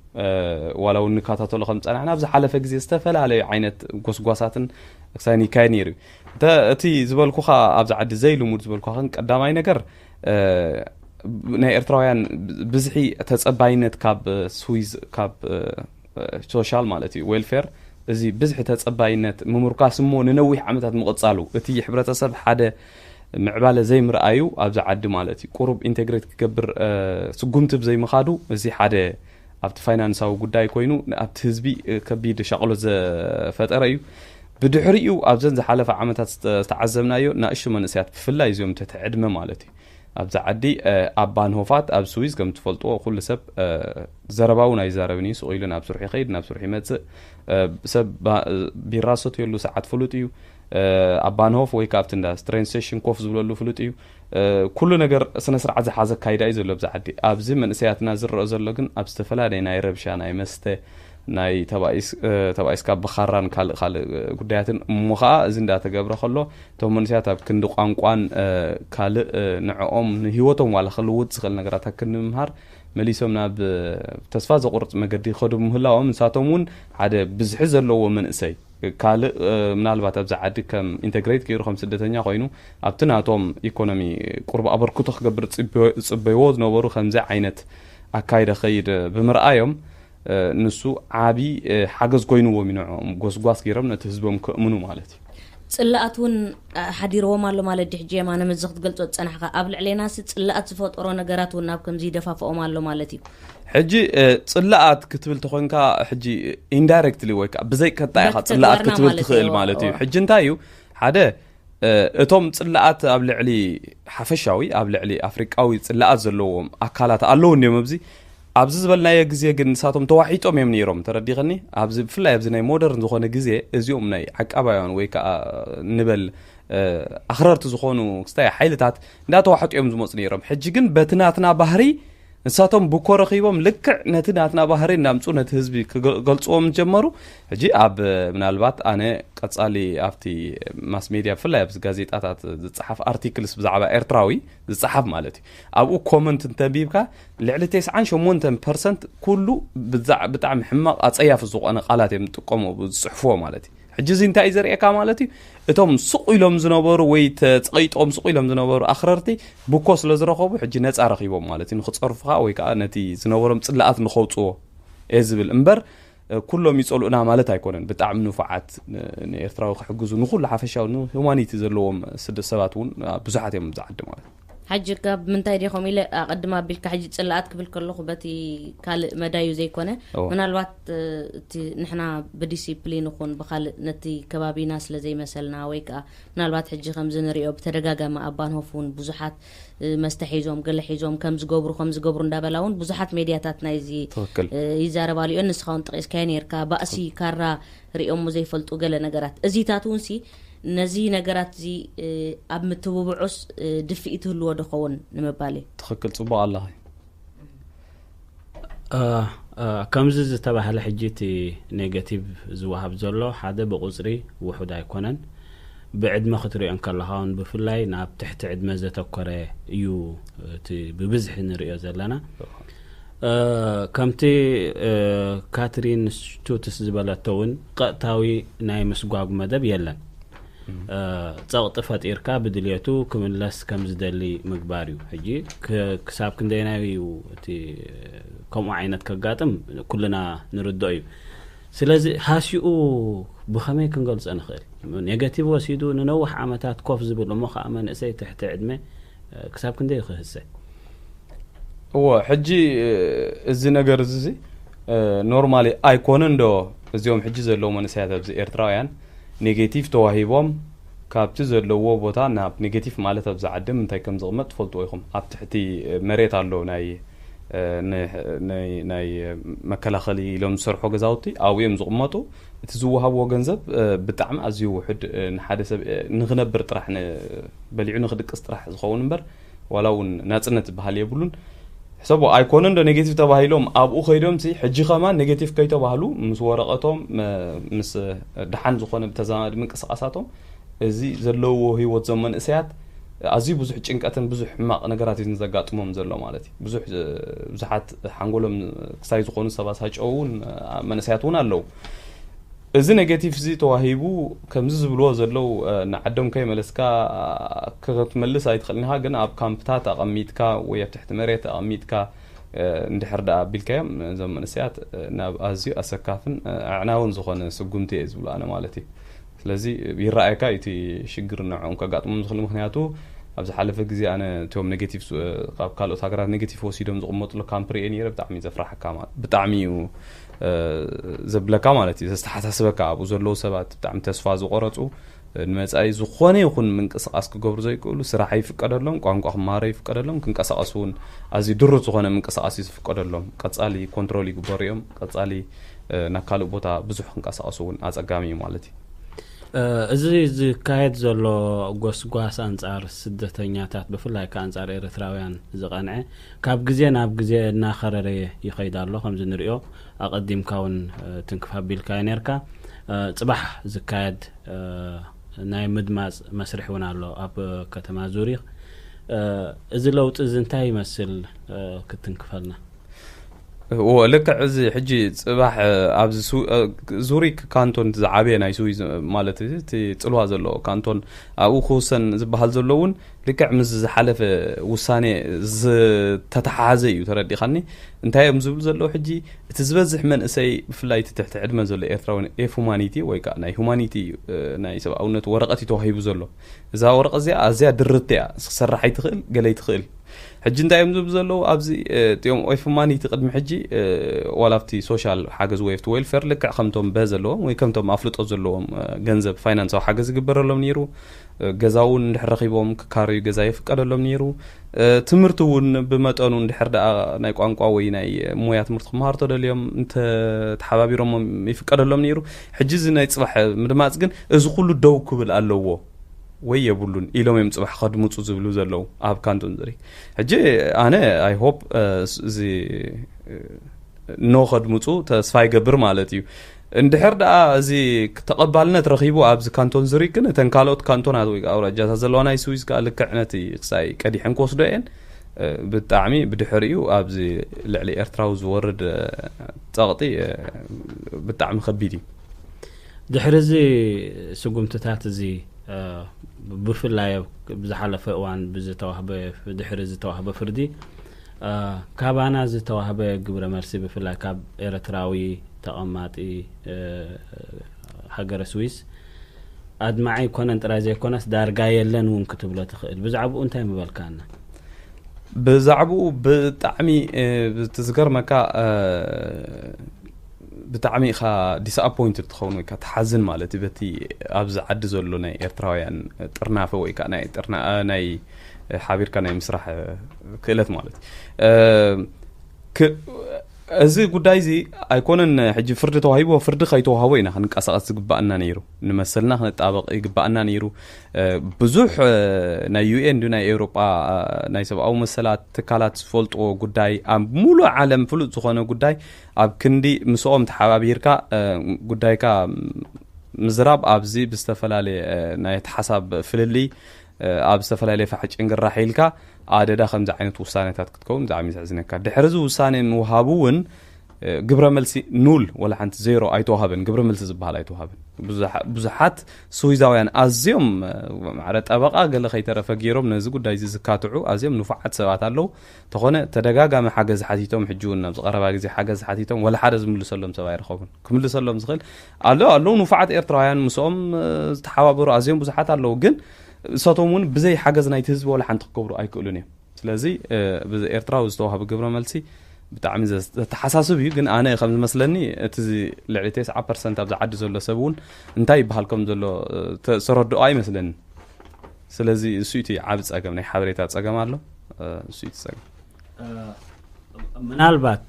ዋላ እውን ንከታተሎ ከም ፀናሕና ኣብ ዝሓለፈ ግዜ ዝተፈላለዩ ዓይነት ጎስጓሳትን ክሳይን ይካየድ ነይሩ እቲ ዝበልኩኻ ኣብዚ ዓዲ ዘይልሙድ ዝበልኩኻ ግን ቀዳማይ ነገር ናይ ኤርትራውያን ብዝሒ ተፀባይነት ካብ ስዊዝ ካብ ሶሻል ማለት እዩ ዌልፌር እዚ ብዝሒ ተፀባይነት ምምርካስ እሞ ንነዊሕ ዓመታት ምቕፃሉ እቲ ሕብረተሰብ ሓደ ምዕባለ ዘይምርኣዩ ኣብዚ ዓዲ ማለት እዩ ቁሩብ ኢንቴግሬት ክገብር ስጉምቲ ብዘይምኻዱ እዚ ሓደ ኣብቲ ፋይናንሳዊ ጉዳይ ኮይኑ ኣብቲ ህዝቢ ከቢድ ሸቕሎ ዘፈጠረ እዩ ብድሕሪኡ ኣብዘን ዝሓለፈ ዓመታት ዝተዓዘብናዮ ንእሽቶ መንእሰያት ብፍላይ እዚኦም ትሕቲ ዕድመ ማለት እዩ ኣብዛ ዓዲ ኣብ ባንሆፋት ኣብ ስዊዝ ከም ትፈልጥዎ ኩሉ ሰብ ዘረባውን ኣይዛረብን እዩ ስቑኢሉ ናብ ስርሑ ይኸይድ ናብ ስርሑ ይመፅእ ሰብ ቢራ ሰትየሉ ሰዓት ፍሉጥ እዩ ኣብ ባንሆፍ ወይ ካብቲ እንዳ ትሬን ስቴሽን ኮፍ ዝብለሉ ፍሉጥ እዩ ኩሉ ነገር ስነ ስርዓት ዝሓዘ ካይዳ እዩ ዘሎ ኣብዛ ዓዲ ኣብዚ መንእሰያትና ዝረአ ዘሎ ግን ኣብ ዝተፈላለየ ናይ ረብሻ ናይ መስተ ናይ ተባይስካ በኻራን ካል ጉዳያትን ሙኻ እዚ እንዳተገብረ ከሎ ቶም መንስያት ኣብ ክንዲ ቋንቋን ካል ንዕኦም ህይወቶም ዋላ ክልውጥ ዝኽእል ነገራት ክንምሃር መሊሶም ናብ ተስፋ ዘቁርጽ መገዲ ይኸዱ ምህላዎም ንሳቶም እውን ሓደ ብዝሕ ዘለዎ መንእሰይ ካል ምናልባት ኣብ ዝዓዲ ከም ኢንተግሬት ገይሩ ከም ስደተኛ ኮይኑ ኣብቲ ናቶም ኢኮኖሚ ቁርብ ኣበርክቶ ክገብር ጽበይዎ ዝነበሩ ከምዚ ዓይነት ኣካይደ ኸይድ ብምርኣዮም ንሱ ዓቢ ሓገዝ ኮይኑዎም ይነዖም ጎስጓስ ገይሮም ነቲ ህዝቦም ክእምኑ ማለት እዩ ጽላኣት እውን ሓዲርዎም ኣሎ ማለት ድሕጂ የማነ መዝኽ ትገልጾ ጸናሕካ ኣብ ልዕሌናስ ጽላኣት ዝፈጠሮ ነገራት እውን ናብ ከምዚ ደፋፍኦም ኣሎ ማለት እዩ ሕጂ ጽላኣት ክትብል ተኾንካ ሕጂ ኢንዳይሬክትሊ ወይ ከዓ ብዘይ ከጣይኻ ጽላኣት ክትብል ትኽእል ማለት እዩ ሕጂ እንታይ እዩ ሓደ እቶም ጽላኣት ኣብ ልዕሊ ሓፈሻዊ ኣብ ልዕሊ ኣፍሪቃዊ ጽላኣት ዘለዎም ኣካላት ኣለዉ እንዮም ኣብዚ ኣብዚ ዝበልናዮ ግዜ ግን ንሳቶም ተዋሒጦም እዮም ነይሮም ተረዲኸኒ ኣብዚ ብፍላይ ኣብዚ ናይ ሞደርን ዝኾነ ግዜ እዚኦም ናይ ዓቃባውያን ወይ ከዓ ንበል ኣኽረርቲ ዝኾኑ ክስታይ ሓይልታት እንዳተዋሕጢኦም ዝመፁ ነይሮም ሕጂ ግን በቲ ናትና ባህሪ ንሳቶም ብኮረኺቦም ልክዕ ነቲ ናትና ባህሪ እናምፁ ነቲ ህዝቢ ክገልጽዎም ጀመሩ ሕጂ ኣብ ምናልባት ኣነ ቀጻሊ ኣብቲ ማስ ሜድያ ብፍላይ ኣብዚ ጋዜጣታት ዝጽሓፍ ኣርቲክልስ ብዛዕባ ኤርትራዊ ዝጽሓፍ ማለት እዩ ኣብኡ ኮመንት እንተንቢብካ ልዕሊ 98% ኩሉ ብጣዕሚ ሕማቕ ኣጸያፍ ዝኾነ ቃላት እዮም ዝጥቀሙ ዝጽሕፍዎ ማለት እዩ ሕጂ እዚ እንታይ እዩ ዘርእየካ ማለት እዩ እቶም ስቕ ኢሎም ዝነበሩ ወይ ተጸቂጦም ስቕ ኢሎም ዝነበሩ ኣኽረርቲ ብኮ ስለ ዝረኸቡ ሕጂ ነፃ ረኺቦም ማለት እዩ ንኽጸርፉኻ ወይ ከዓ ነቲ ዝነበሮም ጽላኣት ንኸውፅዎ እየ ዝብል እምበር ኩሎም ይጸልኡና ማለት ኣይኮነን ብጣዕሚ ንፉዓት ንኤርትራዊ ክሕግዙ ንኹሉ ሓፈሻዊ ሁማኒቲ ዘለዎም ስደት ሰባት እውን ብዙሓት እዮም ዝዓዲ ማለት እዩ حج كاب من تايدي خميلة أقدم بالك حج تسلقات قبل كله خبتي كال مدايو زي كونه من الوقت نحنا بديسيبلين وخون بخال نتي كبابي ناس لزي مثلنا ويكا من الوقت حج خمزن ريو بترجاجا ما أبان هفون بزحات مستحيزهم قل حيزهم كم زجبر خمس جبر ندابلاون بزحات ميدياتات نايزي يزار بالي أنس خان تقيس كانير كبأسي كارا ريوم زي فلت وقل نجارات أزيتاتونسي نزي نجارات زي أب متوبعوس دفئته اللي ودخون نمبالي تخكل صباح الله كم زز تبع هلا حجيتي نيجاتيف زوهاب زلو حدا بقصري وحدا يكونن بعد ما خطري أنك اللهان بفلاي ناب تحت عد مزة تكره يو ببزح نريو زلنا كمتي كاترين توتس زبالتون قطاوي ناي مسقاق مدب يلن تصغطفت إركا بدلياتو كملس كم زدلي مقباريو حجي كساب كنديناوي تي كم عينت كقاتم كلنا نردوي سلازي هاسيو بخمي كنقلص أنا خير نيجاتيف وسيدو ننوح عمتات كوف زبل مخ أمان إسي تحت عدمه كساب كندي خهسه هو حجي الزنا جرزي نورمالي أيكونن دو اليوم حجي زلوا من ساعات بزي إيرترايان نيجاتيف تواهيبهم كابتي زلوا بوتا ناب نيجاتيف مالته بزعدم انتي كم زغمت فلتو يخم اب تحتي مريت علو ناي مكلاخلي لهم سرحو غزاوتي او يم زغمتو تزوهابو غنزب بطعم ازيو وحد نحدث نغنبر طرح بليعو نخدقس طرح زخون نبر ولو ناصنت بحال يبلون حسابو ايكونن دو نيجاتيف تباهيلهم ابو خيدهم سي حجي خما نيجاتيف كاي تباهلو مس ورقتهم مس دحان زخون بتزامد منقسقاساتهم ازي زلو هيوت زمن اسيات ازي بزح ጭንቀትን ብዙሕ ማቅ ነገራት ይንዘጋጥሞም ዘሎ ማለት እዩ ብዙሕ ብዙሓት ሓንጎሎም ክሳይ ዝኾኑ ሰባት ሳጨውን መንስያቱን ኣለው እዚ ኔጌቲቭ ዚ ተዋሂቡ ከምዚ ዝብልዎ ዘለው ንዓዶም ከይመለስካ ክትመልስ ኣይትኽእልኒኻ ግን ኣብ ካምፕታት ኣቐሚጥካ ወይ ኣብ ትሕቲ መሬት ኣቐሚጥካ እንድሕር ዳ ኣቢልካዮም እዞም መንስያት ናብ ኣዝዩ ኣሰካፍን ኣዕናውን ዝኾነ ስጉምቲ እየ ዝብሉ ኣነ ማለት እዩ ስለዚ ይረኣየካ እቲ ሽግር ንዖም ከጋጥሞም ዝኽእል ምክንያቱ ኣብዚ ሓለፈ ግዜ ኣነ እቶም ኔጌቲቭ ካብ ካልኦት ሃገራት ኔጌቲቭ ወሲዶም ዝቕመጡሉ ካምፕሪ እየ ነይረ ብጣዕሚ ዘፍራሕካ ማለት ብጣዕሚ ዘብለካ ማለት እዩ ዘስተሓሳስበካ ኣብኡ ዘለዉ ሰባት ብጣዕሚ ተስፋ ዝቆረፁ ንመጻኢ ዝኾነ ይኹን ምንቅስቓስ ክገብሩ ዘይክእሉ ስራሕ ይፍቀደሎም ቋንቋ ክመሃሩ ይፍቀደሎም ክንቀሳቐሱ እውን ኣዝዩ ድሩት ዝኾነ ምንቅስቓስ ይፍቀደሎም ቀጻሊ ኮንትሮል ይግበሩ እዮም ቀጻሊ ናብ ካልእ ቦታ ብዙሕ ክንቀሳቐሱ እውን ኣፀጋሚ እዩ ማለት እዩ እዚ ዝካየድ ዘሎ ጎስጓስ አንጻር ስደተኛታት ብፍላይ ከአንጻር ኤርትራውያን ዝቀንዐ ካብ ግዜ ናብ ግዜ እናኸረረ ይኸይድ ኣሎ ከም ዝንሪኦ አቀዲምካውን ትንክፋቢልካ ነርካ ጽባሕ ዝካየድ ናይ ምድማጽ መስርሕ ውን ኣሎ ኣብ ከተማ ዙሪኽ እዚ ለውጥ እዚ እንታይ ይመስል ክትንክፈልና ولك عزي حجي صباح ابز زوريك كانتون زعابي ناي سوي مالتي صلوا زلو كانتون او خوسن زبحال زلوون لك عمز زحلف وساني ز تتحازي تردي خني انتي مزبل زلو حجي تزبزح من اسي فلايت تحت عدمه زلو ايرتراون هومانيتي وي كا ناي هومانيتي ناي سباونت ورقتي توهيب زلو اذا ورقه زي درتيا سرحي تخيل قلي تخيل حجي انتي مزبل ابزي تيوم ويفماني تقدم حجي ولافتي سوشيال حاجز ويفت ويلفير لك خمتهم بازلو وي كمتهم افلطو زلوهم ገንዘብ ፋይናንስ او حاجز يغبرلهم نيرو ገዛውን እንድሕረኺቦም ካሪዩ ገዛ ይፍቀደሎም ነይሩ ትምርቱውን በመጠኑ እንድሕርዳ ናይ ቋንቋ ወይ ናይ ሞያ ትምርት ክማርቶ ደልዮም እንተ ተሓባቢሮም ይፍቀደሎም ነይሩ ሕጂ እዚ ናይ ጽባሕ ምድማጽ ግን እዚ ኩሉ ደው ክብል ኣለዎ ወይ የብሉን ኢሎም ጽባሕ ከድምጹ ዝብሉ ዘለው ኣብ ካንቶን ዝሪ ሕጂ ኣነ አይ ሆፕ እዚ ኖ ከድምጹ ተስፋ ይገብር ማለት እዩ እንድሕር ዳ እዚ ተቀባልነት ረኺቡ ኣብዚ ካንቶን ዝሪ ግን ተንካሎት ካንቶናት ወይ አውራጃታት ዘለዋና ስዊዝ ካልክዕነት ክሳይ ቀዲሕን ኮስዶን ብጣዕሚ ብድሕሪኡ ኣብዚ ልዕሊ ኤርትራው ዝወርድ ጸቕጢ ብጣዕሚ ከቢድ እዩ ድሕሪ እዚ ስጉምትታት እዚ ብፍላይ ብዝሓለፈ እዋን ብዝተዋህበ ድሕሪ ዝተዋህበ ፍርዲ ካባና ዝተዋህበ ግብረ መልሲ ብፍላይ ካብ ኤርትራዊ ተቀማጢ ሃገረ ስዊስ አድማዓይ ኮነን ጥራይ ዘይኮነስ ዳርጋ የለን ውን ክትብሎ ትኽእል ብዛዕባኡ እንታይ ምበልካና ብዛዕባኡ ብጣዕሚ ብትዝገርመካ ብጣዕሚ ኻ ዲስአፖይንትድ ትኸውን ወይ ከተሓዝን ማለት በቲ ኣብዚ ዓዲ ዘሎ ናይ ኤርትራውያን ጥርናፈ ወይ ናይ ጥርና ናይ ሓቢርካ ናይ ምስራሕ ክእለት ማለት እዚ ጉዳይ እዚ ኣይኮነን ሕጂ ፍርዲ ተዋሂቦ ፍርዲ ከይተዋህቦ ኢና ክንቀሳቀስ ዝግባአና ነይሩ ንመሰልና ክንጣበቕ ይግባአና ነይሩ ብዙሕ ናይ ዩኤን ናይ ኤውሮጳ ናይ ሰብኣዊ መሰላት ትካላት ዝፈልጦ ጉዳይ ኣብ ሙሉእ ዓለም ፍሉጥ ዝኾነ ጉዳይ ኣብ ክንዲ ምስኦም ተሓባቢርካ ጉዳይካ ምዝራብ ኣብዚ ብዝተፈላለየ ናይ ተሓሳብ ፍልሊ ኣብ ዝተፈላለየ ፋሕጭን ግራሕ ኢልካ አደዳ ከምዚ ዓይነት ውሳኔታት ክትከውን ብጣዕሚ ዝሕዝነካ ድሕሪ እዚ ውሳኔ ምውሃቡውን ግብረ መልሲ ኑል ወላ ሓንቲ ዜሮ ኣይተዋሃበን ግብረ መልሲ ዝበሃል ኣይተዋሃበን ብዙሓት ስዊዛውያን ኣዝዮም ማዕረ ጠበቃ ገለ ከይተረፈ ገይሮም ነዚ ጉዳይ እዚ ዝካትዑ ኣዝዮም ንፉዓት ሰባት ኣለው ተኾነ ተደጋጋሚ ሓገዝ ሓቲቶም ሕጂ እውን ናብ ዝቐረባ ግዜ ሓገዝ ሓቲቶም ወላ ሓደ ዝምልሰሎም ሰብ ኣይረኸቡን ክምልሰሎም ዝኽእል ኣለው ንፉዓት ኤርትራውያን ምስኦም ዝተሓባበሩ ኣዝዮም ብዙሓት ኣለው ግን ሰቶሙን ብዘይ ሓገዝ ናይቲ ህዝቢ ወላ ሓንቲ ክገብሩ ኣይክእሉን እዮም ስለዚ ብኤርትራዊ ዝተዋህበ ግብረ መልሲ ብጣዕሚ ተሓሳስብ እዩ ግን ኣነ ከም ዝመስለኒ እቲ ልዕሊ 90% ኣብ ዝዓዲ ዘሎ ሰብ እውን እንታይ ይበሃልኩም ዘሎ ተሰረድኦ ኣይመስለኒ ስለዚ እሱ እቲ ዓብ ፀገም ናይ ሓበሬታ ፀገም ኣሎ እሱ እቲ ፀገም ምናልባት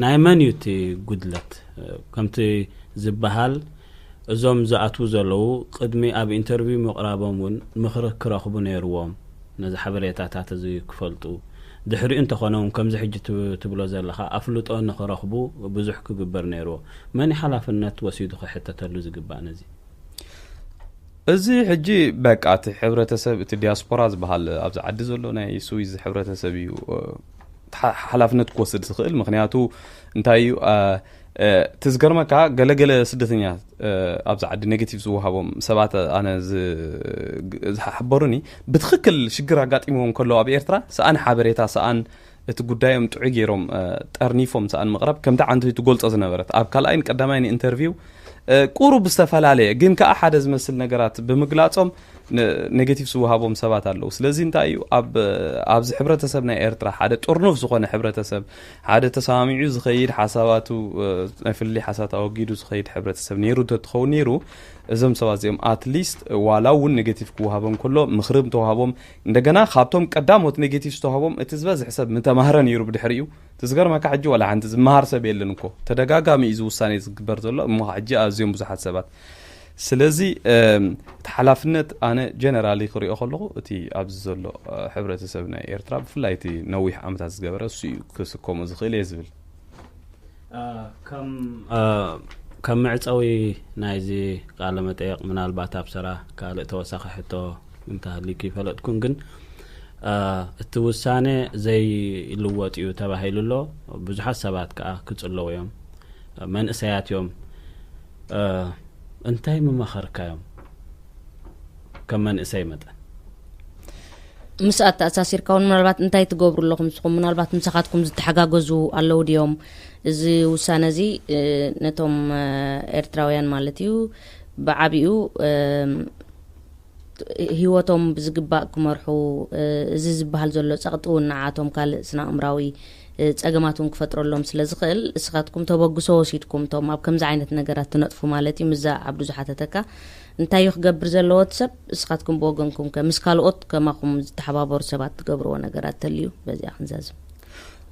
ናይ መንዩቲ ጉድለት ከምቲ ዝበሃል እዞም ዝኣቱ ዘለው ቅድሚ ኣብ ኢንተርቪው ምቕራቦም ውን ምኽሪ ክረኽቡ ነይርዎም ነዚ ሓበሬታታት እዚ ክፈልጡ ድሕሪኡ እንተኾነውን ከምዚ ሕጂ ትብሎ ዘለኻ ኣፍልጦ ንኽረኽቡ ብዙሕ ክግበር ነይርዎ መን ሓላፍነት ወሲዱ ክሕተተሉ ዝግባእ ነዚ እዚ ሕጂ በቃ እቲ ሕብረተሰብ እቲ ዲያስፖራ ዝበሃል ኣብዚ ዓዲ ዘሎ ናይ ስዊዝ ሕብረተሰብ እዩ ሓላፍነት ክወስድ ዝኽእል ምክንያቱ እንታይ እዩ تذكرمك جل سدتنيا أبز عد نيجاتيف زوهابهم سبعة أنا حبروني بتخكل شجرة قات إمهم كله أبي إرترا سأنا حبريتها سأن تقدايم تعجيرهم ترنيفهم سأن مغرب كم ده عنده تقول أزنا برت أب كلاين قدامين انترفيو قرب استفعل عليه جيم كأحد مثل نجارات بمقلاتهم نيجاتيف زوهابهم سبعة الله سلزين تايو أبز حبرتسبنا إرترا حدا تورنوف زخنا حبرتسب حدا تسامع زخير حساباته في اللي حساباته أو جيدو زخير حبرتسب نيرو تدخل نيرو زم سوازيهم أتليست ولو النيجاتيف كوهابهم كله مخرب توهابهم عندنا خابتهم قدامه نيجاتيف توهابهم اتزبز حساب متمهرن يرو بدحريو تذكر ما كحجي ولا عند مهار سبيل لنكو تدقاقا ميزو ساني زكبر زلو مو حجي أزيهم بزحات سبات ስለዚህ ተሓላፍነት ኣነ ጀነራሊ ክሪኦ ከለኹ እቲ ኣብዚ ዘሎ ሕብረተሰብ ናይ ኤርትራ ብፍላይ እቲ ነዊሕ ዓመታት ዝገበረ እሱ ክስከሙ ዝኽእል እየ ዝብል ከም መዕፀዊ ናይዚ ቃለ መጠይቕ ምናልባት ኣብ ስራሕ ካልእ ተወሳኺ ሕቶ እንተሃሊክ ይፈለጥኩን ግን እቲ ውሳነ ዘይልወጥ እዩ ተባሂሉ ኣሎ ብዙሓት ሰባት ከዓ ክጽለዉ እዮም መንእሰያት እዮም እንታይ መመኸርካዮም ከም መንእሰይ መጠን مسأت أساسير كون منالبات انتي تقبروا لكم سخم منالبات مساخاتكم زتحقاقزوا على وديوم زي وسانزي نتوم إرتراويان مالتيو بعبيو هيوتهم بزقباءكم مرحو زي بحال زلو ساقطون نعاتهم كال سنا أمراوي تأجماتهم كفترة لهم سلزخل سخاتكم توبقوا سوسيتكم توم أبكم زعينة نجارات تنطفوا مالتي مزا عبدو زحاتتك انتي يخبر زلو تسب سخاتكم بوغنكم كمسكالوت كما قم تحبابور سبات تقبروا نجارات تليو بزي أخنزاز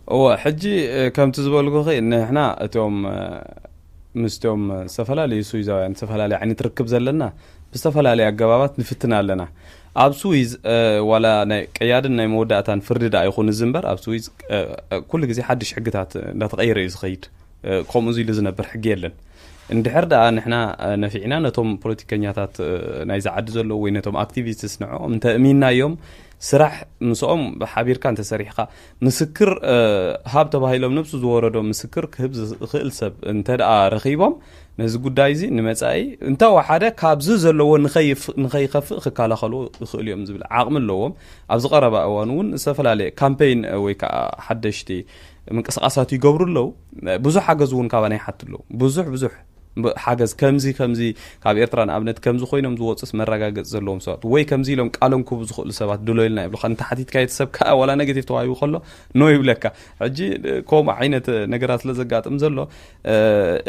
هو حجي كم تزبولكو خي إن إحنا توم مستوم سفلالي سويزا يعني سفلالي يعني تركب زلنا بسفلالي الجوابات نفتنا لنا أب سويز ولا قيادنا مودعتان فرد يكون الزنبر أب سويز كل جزء حدش حقتها لا تغير يزخيد قوم زي لزنا برحجيلن اندحر ده نحنا نفعنا نتوم بوليتيكانياتات نايز عدزلو وينتوم اكتيفيستس نعوم تأميننا يوم سرح مسؤوم بحبير كان تسريحة مسكر هاب تباهيلهم نفسه زوردو مسكر كهبز خيل سب انت رخيبهم نز قدايزي نمساي انت وحده كابز زلو نخيف خكاله خلو خليهم زبل عقم اللوم ابز قربا اوانون سفلالي كامبين ويكا حدشتي من قصاصات يقبروا له بزح حجزون كاباني حتى له بزح حاجز كمزي كاب إرتران أبنت كمزو خوينهم زوجس مرة جاز زلهم سوات وي كمزي لهم قالهم كوب زخل سبات دوليلنا يبلغ أنت حديد كايت سبكة ولا نيجاتيف توعي وخلّه نو يبلكه عجي كوم عينة نجارات لزقات مزلّه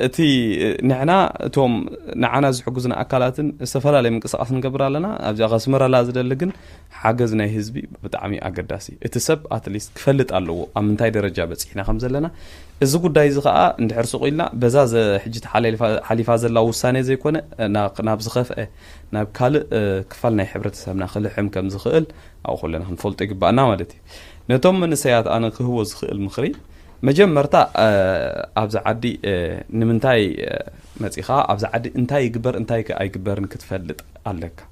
تي نحنا توم نعنا زحجزنا أكلاتن سفلا لي من قصة نقبر لنا أبجا غسمرة لازد لجن حاجزنا هزبي بتعمي أقداسي اتسب أتليست كفلت الله أمنتاي درجة بس إحنا خمسة لنا إذا قد دايز خاء ندحرسو قيلنا بزاز حجة حليفة زلا وسانة زي كونه نابز خفقة ناب كال كفلنا حبرة سامنا خلي حم كم زخيل أو خلينا هنفولت إجبانا مالتي نتوم من السياد أنا كهو زخيل مخري مجمع مرتا أبز عدي نمنتاي متيخا أبز عدي انتاي يجبر انتاي كأي جبر نكتفلت عليك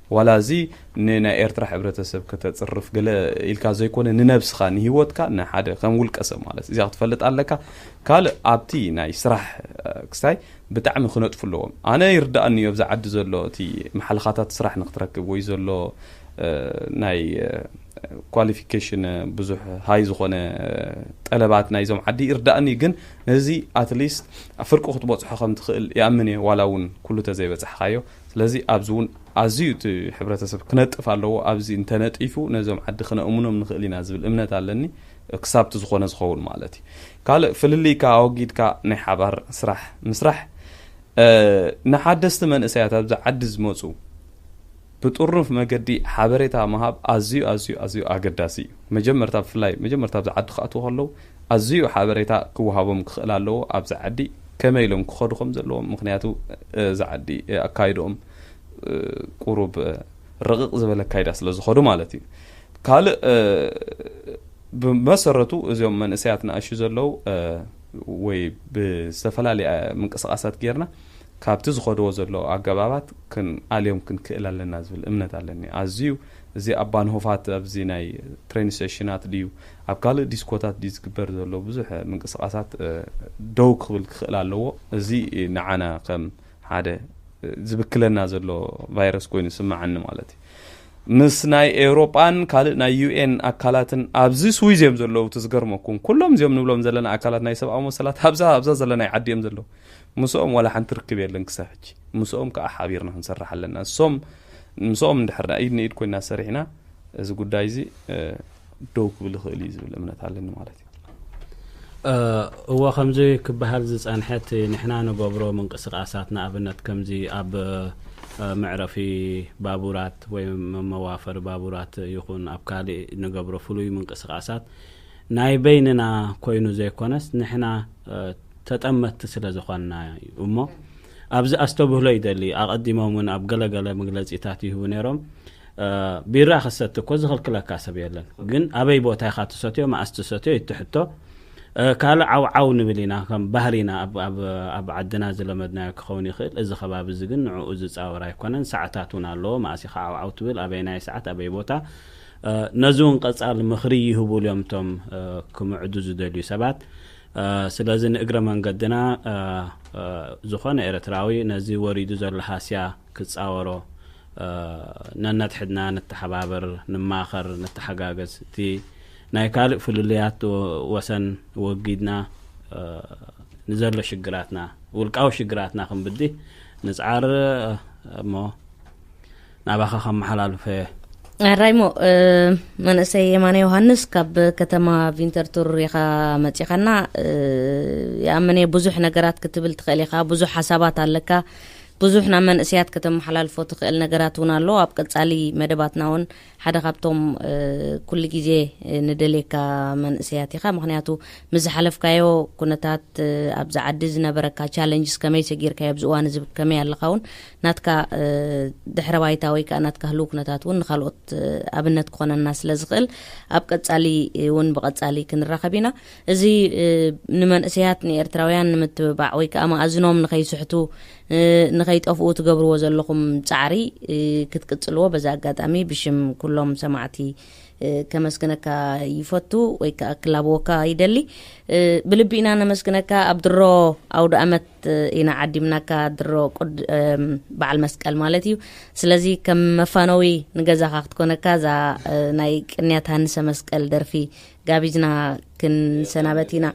ولا زي ننا إرترح حبرتسب كتصرف قال الكازو يكون ننبس خان هيوت كان حدا خنقول قسم مالس إذا تفلت عليك قال أبتي ناي سرح كستاي بتعمل خنوت فلوم أنا يرد أني يبزع عد زلو تي محل خاطات سرح نقتركب ويزلو ناي كواليفيكيشن بزح هاي زخونه طلبات ناي زوم عدي يرد أني جن نزي أتليست أفرق خطبات حقم تخيل يأمني ولاون كله تزاي بزح خايو لذي أبزون أزيو حبرتسب كنت فعلوا أبزي إنترنت إيفو نزوم حد خنا أمونهم نخلي نازل الإمنة علني كسبت زخونه زخون مالتي قال فللي كأوجيد كنحبر مسرح نحدثت من أسيات أبز عدز موسو بتقرف مجدي حبرتها مهاب أزيو أقداسي مجمرتها فلاي مجمرتها أبز عد خاطو هلو أزيو حبرتها كوهابهم خلالو أبز عدي كميلهم كخدهم زلهم مخنياتو زعدي أكايدهم قروب رقق زبالة كايداس لزخدو مالتي قال بمسرتو زيوم من أسياتنا أشو زلو وي بستفلالي من قصاصات غيرنا كابت زخدو زلو أقبابات كن عليهم كن كإلا للناس بالإمنة علني أزيو زي أبان هوفات أبزي ناي ترين سيشنات ديو أبقال ديسكوتات ديس كبر زلو بزح من قصاصات دوك بالكإلا لو زي نعنا قم هذا زبكلنا زلو فيروس كوين يسمع عنه مالتي مس ناي أوروبان كال ناي UN أكلاتن أبزي سويزيم زلو تزقرمكم كلهم زيهم نبلهم زلنا أكلات ناي سبعة مسلات أبزا زلنا يعديهم زلو مسؤوم ولا حنتركب يلنك سهج مسؤوم كأحابيرنا هنسرح لنا الصوم مسؤوم ندحرنا أيدنا إيد كوينا سريحنا إذا قد دايزي دوك بالخليز بالأمنة علينا مالتي هو خمزي كبهال زي أنحت نحنا نقبرو من قصر عساتنا أبنت كمزي أب معرفي بابورات وموافر بابورات يكون أبكالي نقبرو فلوي من قصر عسات ناي بيننا كوينو زي كونس نحنا تتأمت سلا زخوانا أمو أبز أستوبه يدلي أقدمهم من أبجل مجلس إتاتي هو نيرم بيرا خسرت كوز خلق لا كاسب يلا جن أبي بوتاي خاطر سوتيو ما أستسوتيو يتحطه كالا عو نبلينا كم بهرينا أب عدنا زلمدنا كخوني خيل إذا خباب الزجن نعوز أوراي كونن ساعتاتنا الله ما أسيخ عو طويل أبينا ساعات أبي بوتا نزون قصة المخري هو اليوم توم كم عدوز دليل سبات سلازن إجرمان قدنا زخان إرتراوي نزي وريدو زر الحاسيا كتصاورو نتحدنا نتحبابر نماخر نتحقاقز تي نايكال فلوليات وسن وقيدنا نزل شجراتنا والقاو شجراتنا خم بدي نسعر مو نابخا خم حلال في رايمو من سيمان يوحنس كاب كتما فينترتور يخا متيخنا يا مني بزح نغرات كتبل تخليخا بزح حسابات عليك بزحنا من اسيات كتم حلال فوتق النغراتونا لو ابقصالي مدباتناون حدا خابتم كل غيزي ندليكا من اسياتيخا مخنياتو مزحلفكايو كنتات ابز عدز نبركا تشالنجز كمي سغيركا يبزوان زب كمي يلقاون ناتكا دحروايتا ويكا ناتكا هلوك نتاتون خالوت ابنت كونن الناس لزقل ابقصالي ون بقصالي كنرخبينا ازي نمن اسياتني ارتراويان نمتبع ويكا اما ازنوم نخيسحتو نغيت أفو تقبروا زلكم تعري كتقتلوا بزاقاتامي بشم كلهم سمعتي كمسكنك يفتو ويكا كلابوكا يدلي بلبينا نمسكنك أبدرو أو دأمت إنا عدمناك درو قد بعل مسكال مالتي سلازي كم مفانوي نغزا خاقتكونا كازا نايك نياتها نسا مسكال درفي قابجنا كن سنابتنا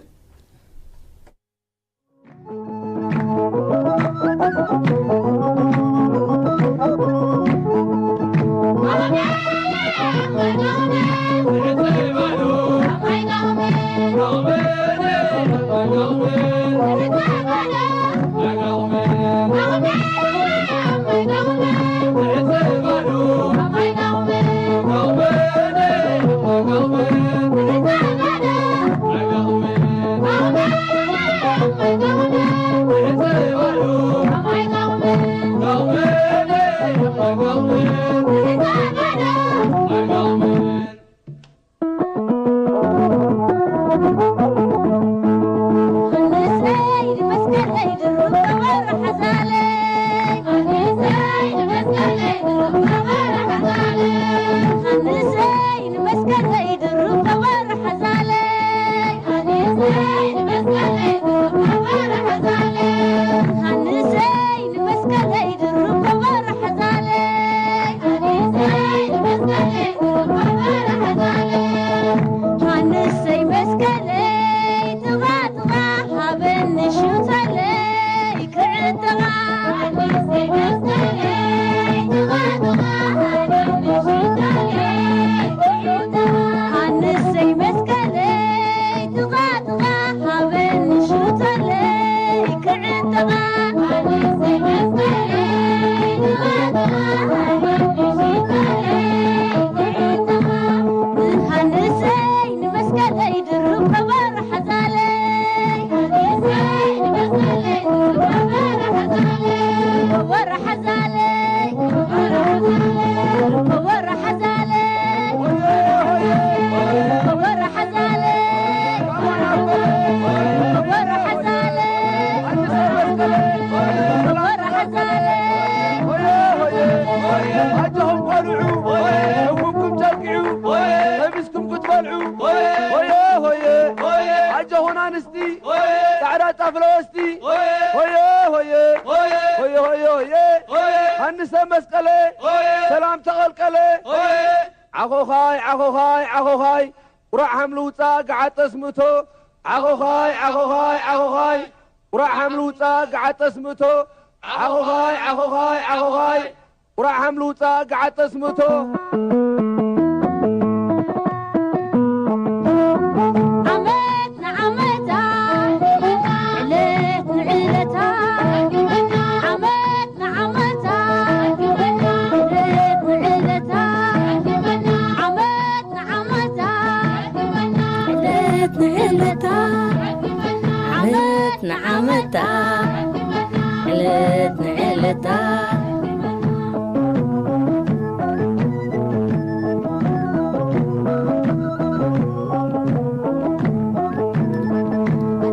ملتا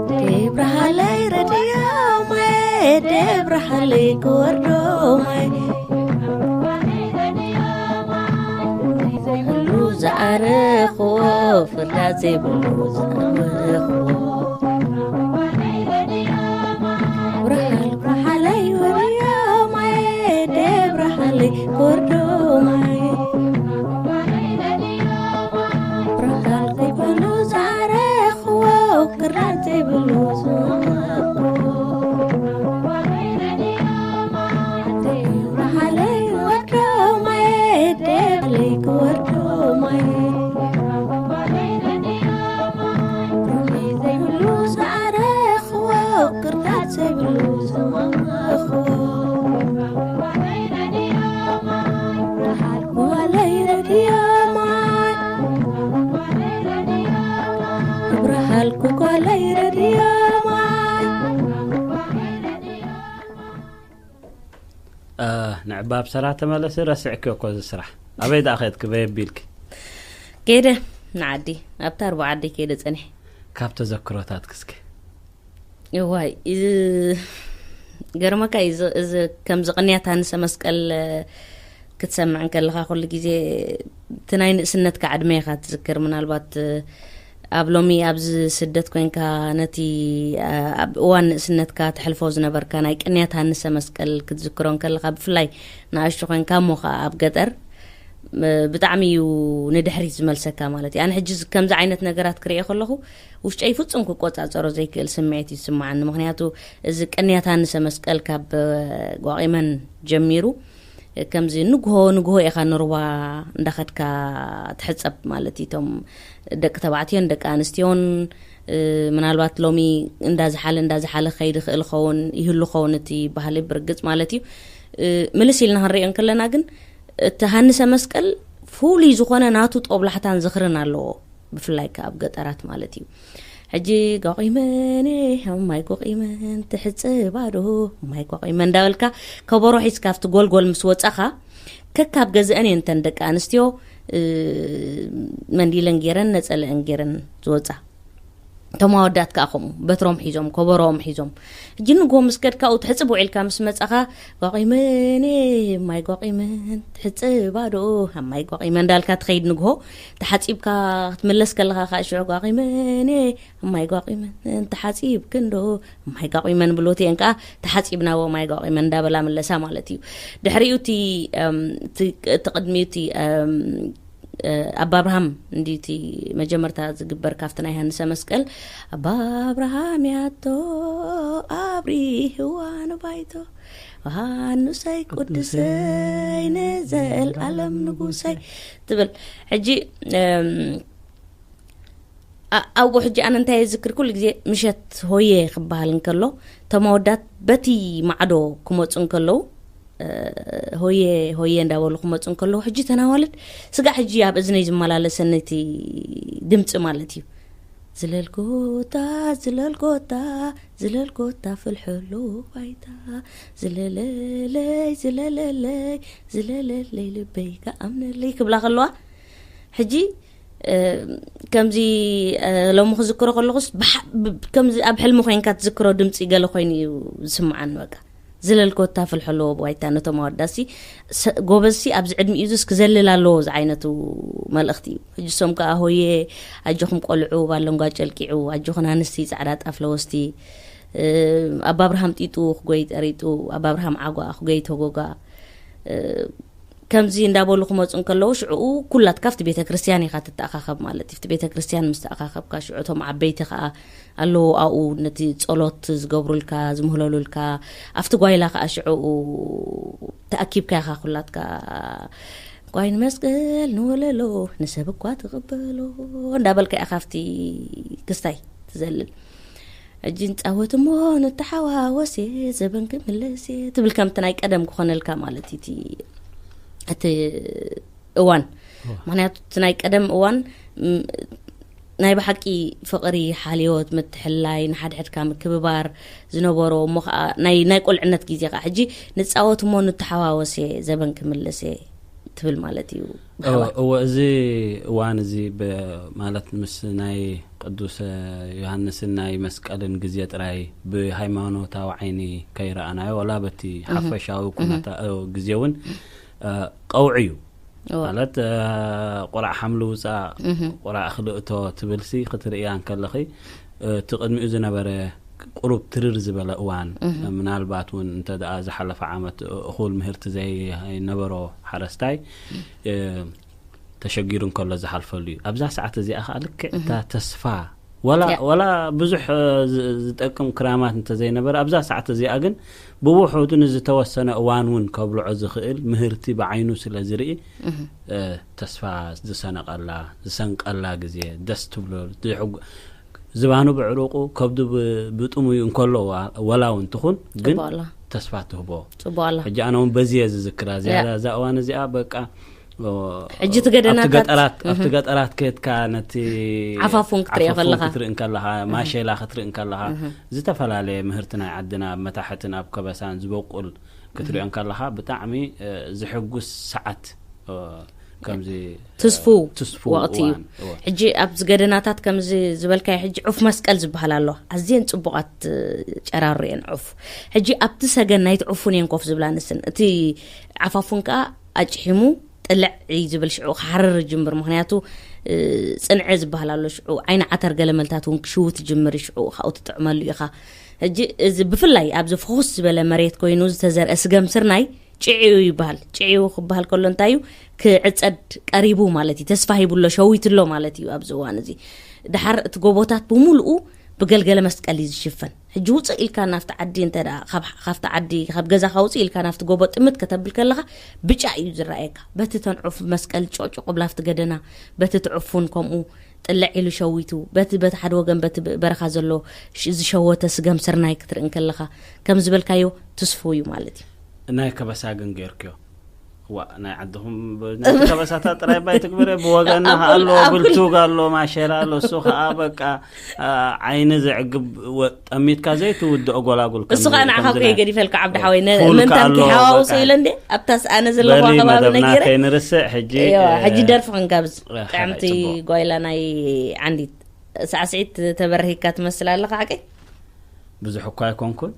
دبرحلي رديا ماي دبرحلي كوردو ماي بلوز أرخو فردازي بلوز أرخو برحلي وديا ماي دبرحلي كوردو ماي برحلي بلوز أرخو فردازي بلوز نعباب سرعة ملسي رسعك وكوز السرح أبيد أخذك بيبيلك كده نعدي أبتار بعدي كده تنحي كاب تذكراتات كسك يواي قرمك إذا كم زقنيات هنسا مسكال كتسمع عنك اللغة كل جيزي تناين سنتك عدميخة تذكر من البات أبلومي أبز سدت كوينكا نتي وان سنتك تحلفو زنبر كان ايك انيات هنسا مسكال كتذكرون كاللغة بفلاي ناشتو كوينكا موخا أبقدر بتعمي وندحري زملسكا مالتي أنا حجز كم زعينة نقرات كريه خلقو وش أي فتسم كوكوت أزارو زي كل سمعتي سمع عنه مغنياتو إذا كأنيات هنسا مسكال كاب قائما جميرو كم زي نجهو إخا نروى ندخت كتحسب مالتي توم دك تبعتين دك أنستيون من الوقت لومي انداز حال خير الخون يهلو خونتي بحالي برقص مالتي ملسي لنا هالرئيان كلنا جن تهنسا مسكال فولي زخوانا ناتو تقبل حتى نزخرنا له بفلاي كاب قطرات مالتي حجي قايماني هماي قايمان تحصي بارو هماي قايمان داولكا كبرو حيس كافت غول مسوصخا ككاب غزاني انتن دك انستيو منديلن غيرن نصل غيرن زوصا تماودات كاخم بتروم حيزوم كبروم حيزوم جن غو مسكد كاو تحصبو عيلكا مسمصخا قايماني هماي قايمان تحصي بارو هماي قايمان دالكا تخيد نغو تحصيبكا تملس كلها خاشو قايماني هماي قايمان تحصيب كندو هماي قايمان بلوتي انكا تحصيبنا وماي قايمان دابلا ملسا مالتي دحريوتي تقدميتي أبا أبراهام نديتي مجمرتا زقبر كافتنا يهنسا مسكال أبا أبراهام ياتو أبري هوان بايتو وهانو ساي قدسي نزل ألم نقوسي تبل حجي أو حجي أنا انتهي ذكر كل جزي مشت هوي خبها لنكالو تمودات بتي معدو كموت انكالو هوي እንዳወልኩ መጽን ከሎ ሕጂ ተናወልድ ስጋ ሕጂ ያብ እዝነይ ዝመላለሰነቲ ድምጽ ማለት እዩ ዝለልጎታ ፍልሕሉ ባይታ ዝለለለይ ልበይካ ኣምነለይ ክብላ ከለዋ ሕጂ ከምዚ ሎሙ ክዝክሮ ከለኹስ ከምዚ ኣብ ሕልሚ ኮይንካ ትዝክሮ ድምጽ ገለ ኮይኑ ዝስምዓን በቃ زلالكوتا في الحلو بوايتا نتو مورداسي غوبسي ابز عدمي يزوس كزللالو زعينتو مالختي حجسوم كا هوي اجوخم قلعو بالونغا جلكيعو اجوخنا نسي صعدات افلوستي ابا ابراهام تيتو خويت اريتو ابا ابراهام عغوا خويت هوغا كمزي እንዳበሉ خمصن كلو شعو كلات كافت بيت كريستياني خات تاخخب مالتي في بيت كريستيان مستاخخب كاشعوتهم عبيتي خا الله او نتي صلوت زغبرلكا زمهلللكا افت غايلا خاشعو تاكيبكا خا كلاتكا قاين مسقل نوللو نسبكوا تقبلو እንዳበልكا اخافتي كستاي تزلل اجين تصاوتمو نتحواوسي زبنك ملسي تبل كم تناي قدم كخونلكا مالتي تي ات اوان معناتو تناي قدم اوان ناي بحكي فقري حاليوت متحلاي نحد حد كام كبار زنبرو ناي كل عنا تجيزي حجي نتصاوت مو نتحواوسي زبن كملسي تبل مالتي هو زي وان زي مالت مس ناي قدوس يوحنس ناي مسقلن غزيت راي بهايمانوتاو عيني كيرا انا ولا بتي حفشاو كنتا غزيون قوعيو مالت قرع حملو صا قرع خلقتو تبلسي خطريان كلخي تقدم اذن بره قرب ترر زبل اوان منالبات وان انت دا زحلف عامت اخول مهرت زي هاي نبرو حرستاي تشجيرن كل زحلفلي ابزا ساعه زي اخالك انت تصفى ولا بزح زتقم كرامات انت زي نبر ابزا ساعه زي اجن بوحودن زتوسن اوان ون كبل عز خيل مهرتي بعينو سلازري تصفى زسنقلا زسنقلا غزي دستبلو زبانو بعروقو كبدو بطمو ينكلو ولا وانتخون جن تسفاته بو صباله حجي انا بزي ذكرى زياده زاوان زي بقى حجي تقدنات افتقطرات كيت كانت عفافون كتري فلها كتر ان كلها ما شي لا خطر ان كلها زتفلاله مهرتنا عدنا متاحتنا بكبسان زبقل كتر ان كلها بتعمي زحقوس ساعات كمزي تصفو وقتي حجي ابز قدناتات كمزي زبلكاي حجي عف مسقل زبحلالو ازين صبقات قرارين عف حجي ابت سغنايت عفونين كوف زبلانسن تي عفافونكا اجحمو طلع يزبل شعو حرر جمبر مخنياتو صنع زبحلالو شعو عين عتر قلملتاتون كشو تجمر شعو خاو تطعملو يخا حجي بفلاي ابز فخص بلا مريت كوينو تزر اسغم سرناي ጭዒው ይባል ጭዒው ክባል ከሎ እንታዩ ክዕጸድ ቀሪቡ ማለት ተስፋ ይብሎ ሸዊትሎ ማለት እዩ አብዝዋን እዚ ድሓር ትጎቦታት በሙሉ بقلقله مسقل يشفن حجوص إلكا نافت عدي انت خافت عدي خاب غزا خوص إلكا نافت غوبط امت كتبل كلها بچا يزرائك بتتنعف مسقل چوچو قبلافت غدنا بتتعفون كمو طلعيلو شويتو بت حد وغن بت برخا زلو شوته سغم سرناي كتر انكلها كم زبلكايو تصفوي مالتي ناي كبساغن غيركيو وانا عندهم كبساتات راي باي تكبر بوغنا هالو بلتو قالو ما شيرالو سوخا بقى عين زعقب وطميت كازيت ود اغولاغول كم سوخا انا حقي غدي فلك عبد حوينا من تنكي حواوس يلندي ابتاس انا زلوا خباب نغير كاين رسع حجي حجي درف نقبز قامتي غويلاناي عندي ساعه تبرهيكا تمثل لك حقي بزح حكايه كونكون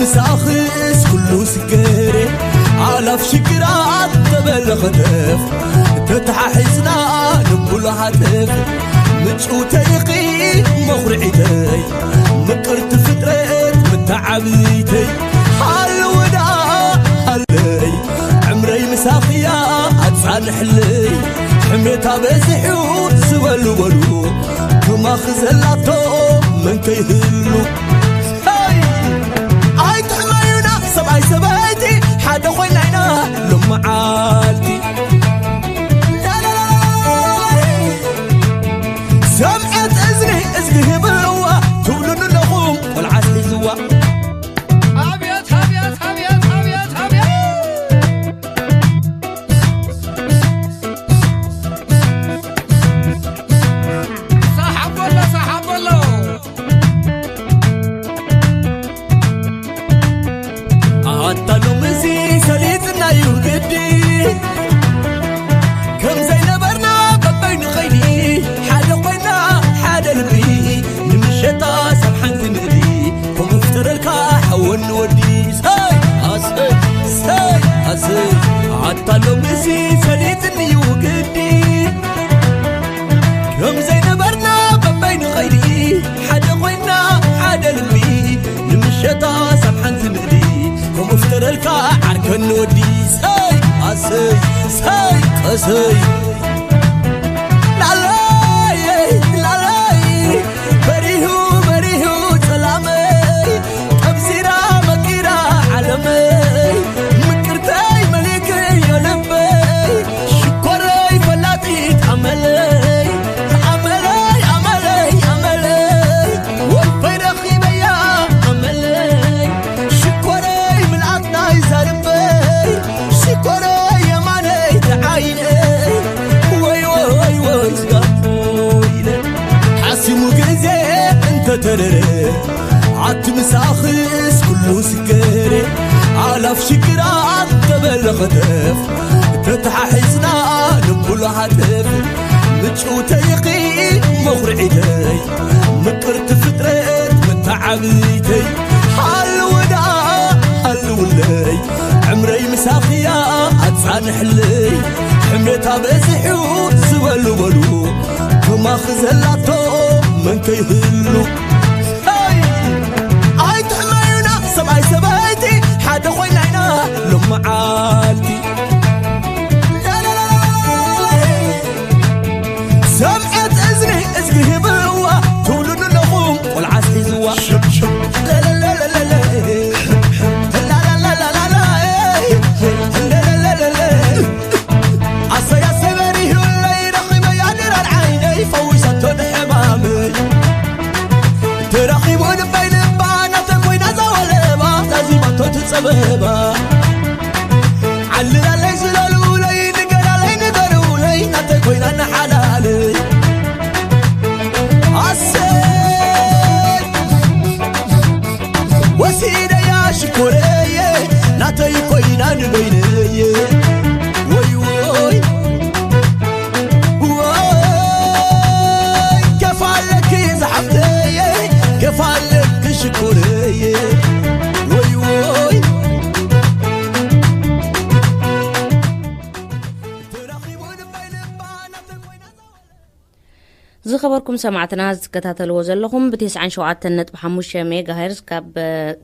مساخس كله سكري على فشكرات تبل خدف تتححزنا نقول هاتف مجو تيقي مخرعتي مكرت فترت متعبيتي حلونا حلي عمري مساخيا أتصالح لي حميتها بزحو سبلو بلو كما خزلاتو من كيهلو من ودي ساي أسي ساي أسي لالاي لالاي بريهو بريهو سلامي أبزيرا مكيرا علمي مكرتاي مليكي يلبي شكوري فلاتي تعملي عملي عملي عملي والفيرخي بيا عملي شكوري من عطناي زاربي شكوري يماني تعايني وي وي وي سقافويلي حاسمو قزي انت ترري عد مساخس كله سكري علاف شكرات قبل خطف تتححزنا نبول حتف مجو تيقي مغرعيتي مكرت فترت متعبيتي حلودا حلولي عمري مساخيا أتصانح لي حميتها بزحو سبلو بلو كما خزلاتو من كيهلو هاي تحمينا سبعي سبايتي حدا خوينا لما عالتي لا لا لا سمعت اذني ازقه بوا تولن اللغوم والعسل زوا لا لا لا لا لا لا لا لا لا لا لا لا لا عصا يا سبري اللي رقم يادر العين يفوزت الحمامي ترقيبون بين باناتك وين زوالبا تزيبا تتصببا علنا ليس للولي نقر علي نقرولي ناتك وين انا حلالي عسيت وسيدة يا شكوري ناتي وين انا بيني وي وي كيف عليك زحفتي كيف عليك شكوري وي وي زخبركم سمعتنا زكتاتلو زلهم بتسعين شوعات بحموش ميجا هيرز كاب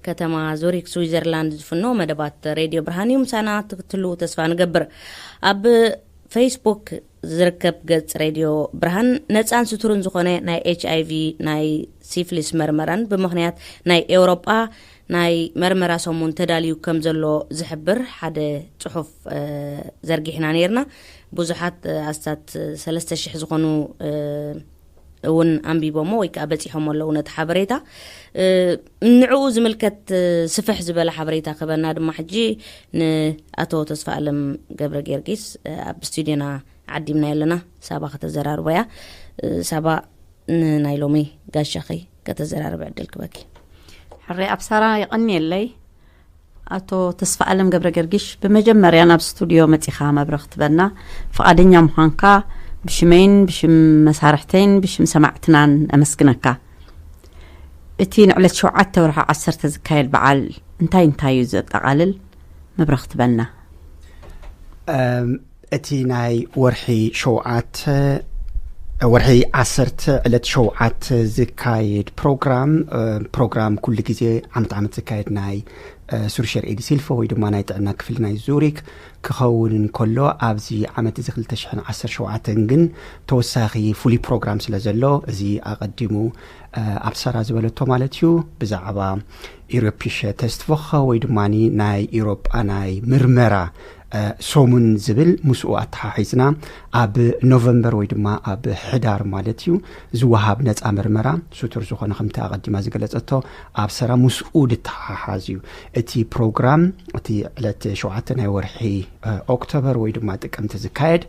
كتما زوريك سويزرلاند زفنو مدبات راديو برهاني مسانا تقتلو تسفان قبر أب فيسبوك زركب قد راديو برهان نتسان ستورن زخوني ناي HIV ناي سيفلس مرمران بمخنيات ناي أوروبا ناي مرمرا سومون تداليو كمزلو زحبر حد صحف زرقيحنا نيرنا بوزحات عستات 3,000 زخونو ون أنبيبومو ويكابتيهم ولا نتحبريتا نعوز ملكت سفح زبالة حبريتا قبلنا دم حجي أتو تصفى ألم قبل جيرجيس بستودينا عدي من لنا سابا خطزرار ويا سابا نايلومي قاشخي كتزرار بعد الكباكي حري أبصرا يقني اللي أتو تصفى ألم قبل جيرجيش بمجمر أنا بستوديو متيخا مبرخت بنا فقادين يوم هانكا بشمين بشم مسارحتين بشم سمعتنان أمسكنكا اتين على شوعات ورها عصر تزكاي البعال انتاي يوزد أقالل مبرخت بنا اتيناي ورحي شوعات ورحي عصرت على شوعات زكايد بروجرام كل جزء عمت زكايد ناي سورشير إيدي سيلفو ويدما نايتعنا كفل ناي زوريك كخون كله أبزي عمت زخل تشحن 10 شوعاتنجن توساخي فولي بروجرام سلازلو زي أقدمو أبصر زبالتو مالتيو بزعبا إيروبيش تستفخ ويدماني ناي إيروبا ناي مرمرة سومن زبل مسؤول أتحاحيزنا أب نوفمبر ويدما أب حدار مالتيو زوهاب نت أمرمرة سوتر زخنا خمتا قديما زقلتو أبصر مسؤول أتحاحيزيو اتي بروجرام اتي علت شوعتنا ورحي أكتوبر ويدما تكمت زكايد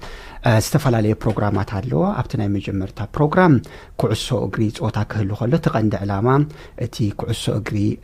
استفعل عليه بروجرامات هاللو أبتنا مجمرتا بروجرام كعسو أجريز أوتاكهلو خلو تقند علامة اتي كعسو أجري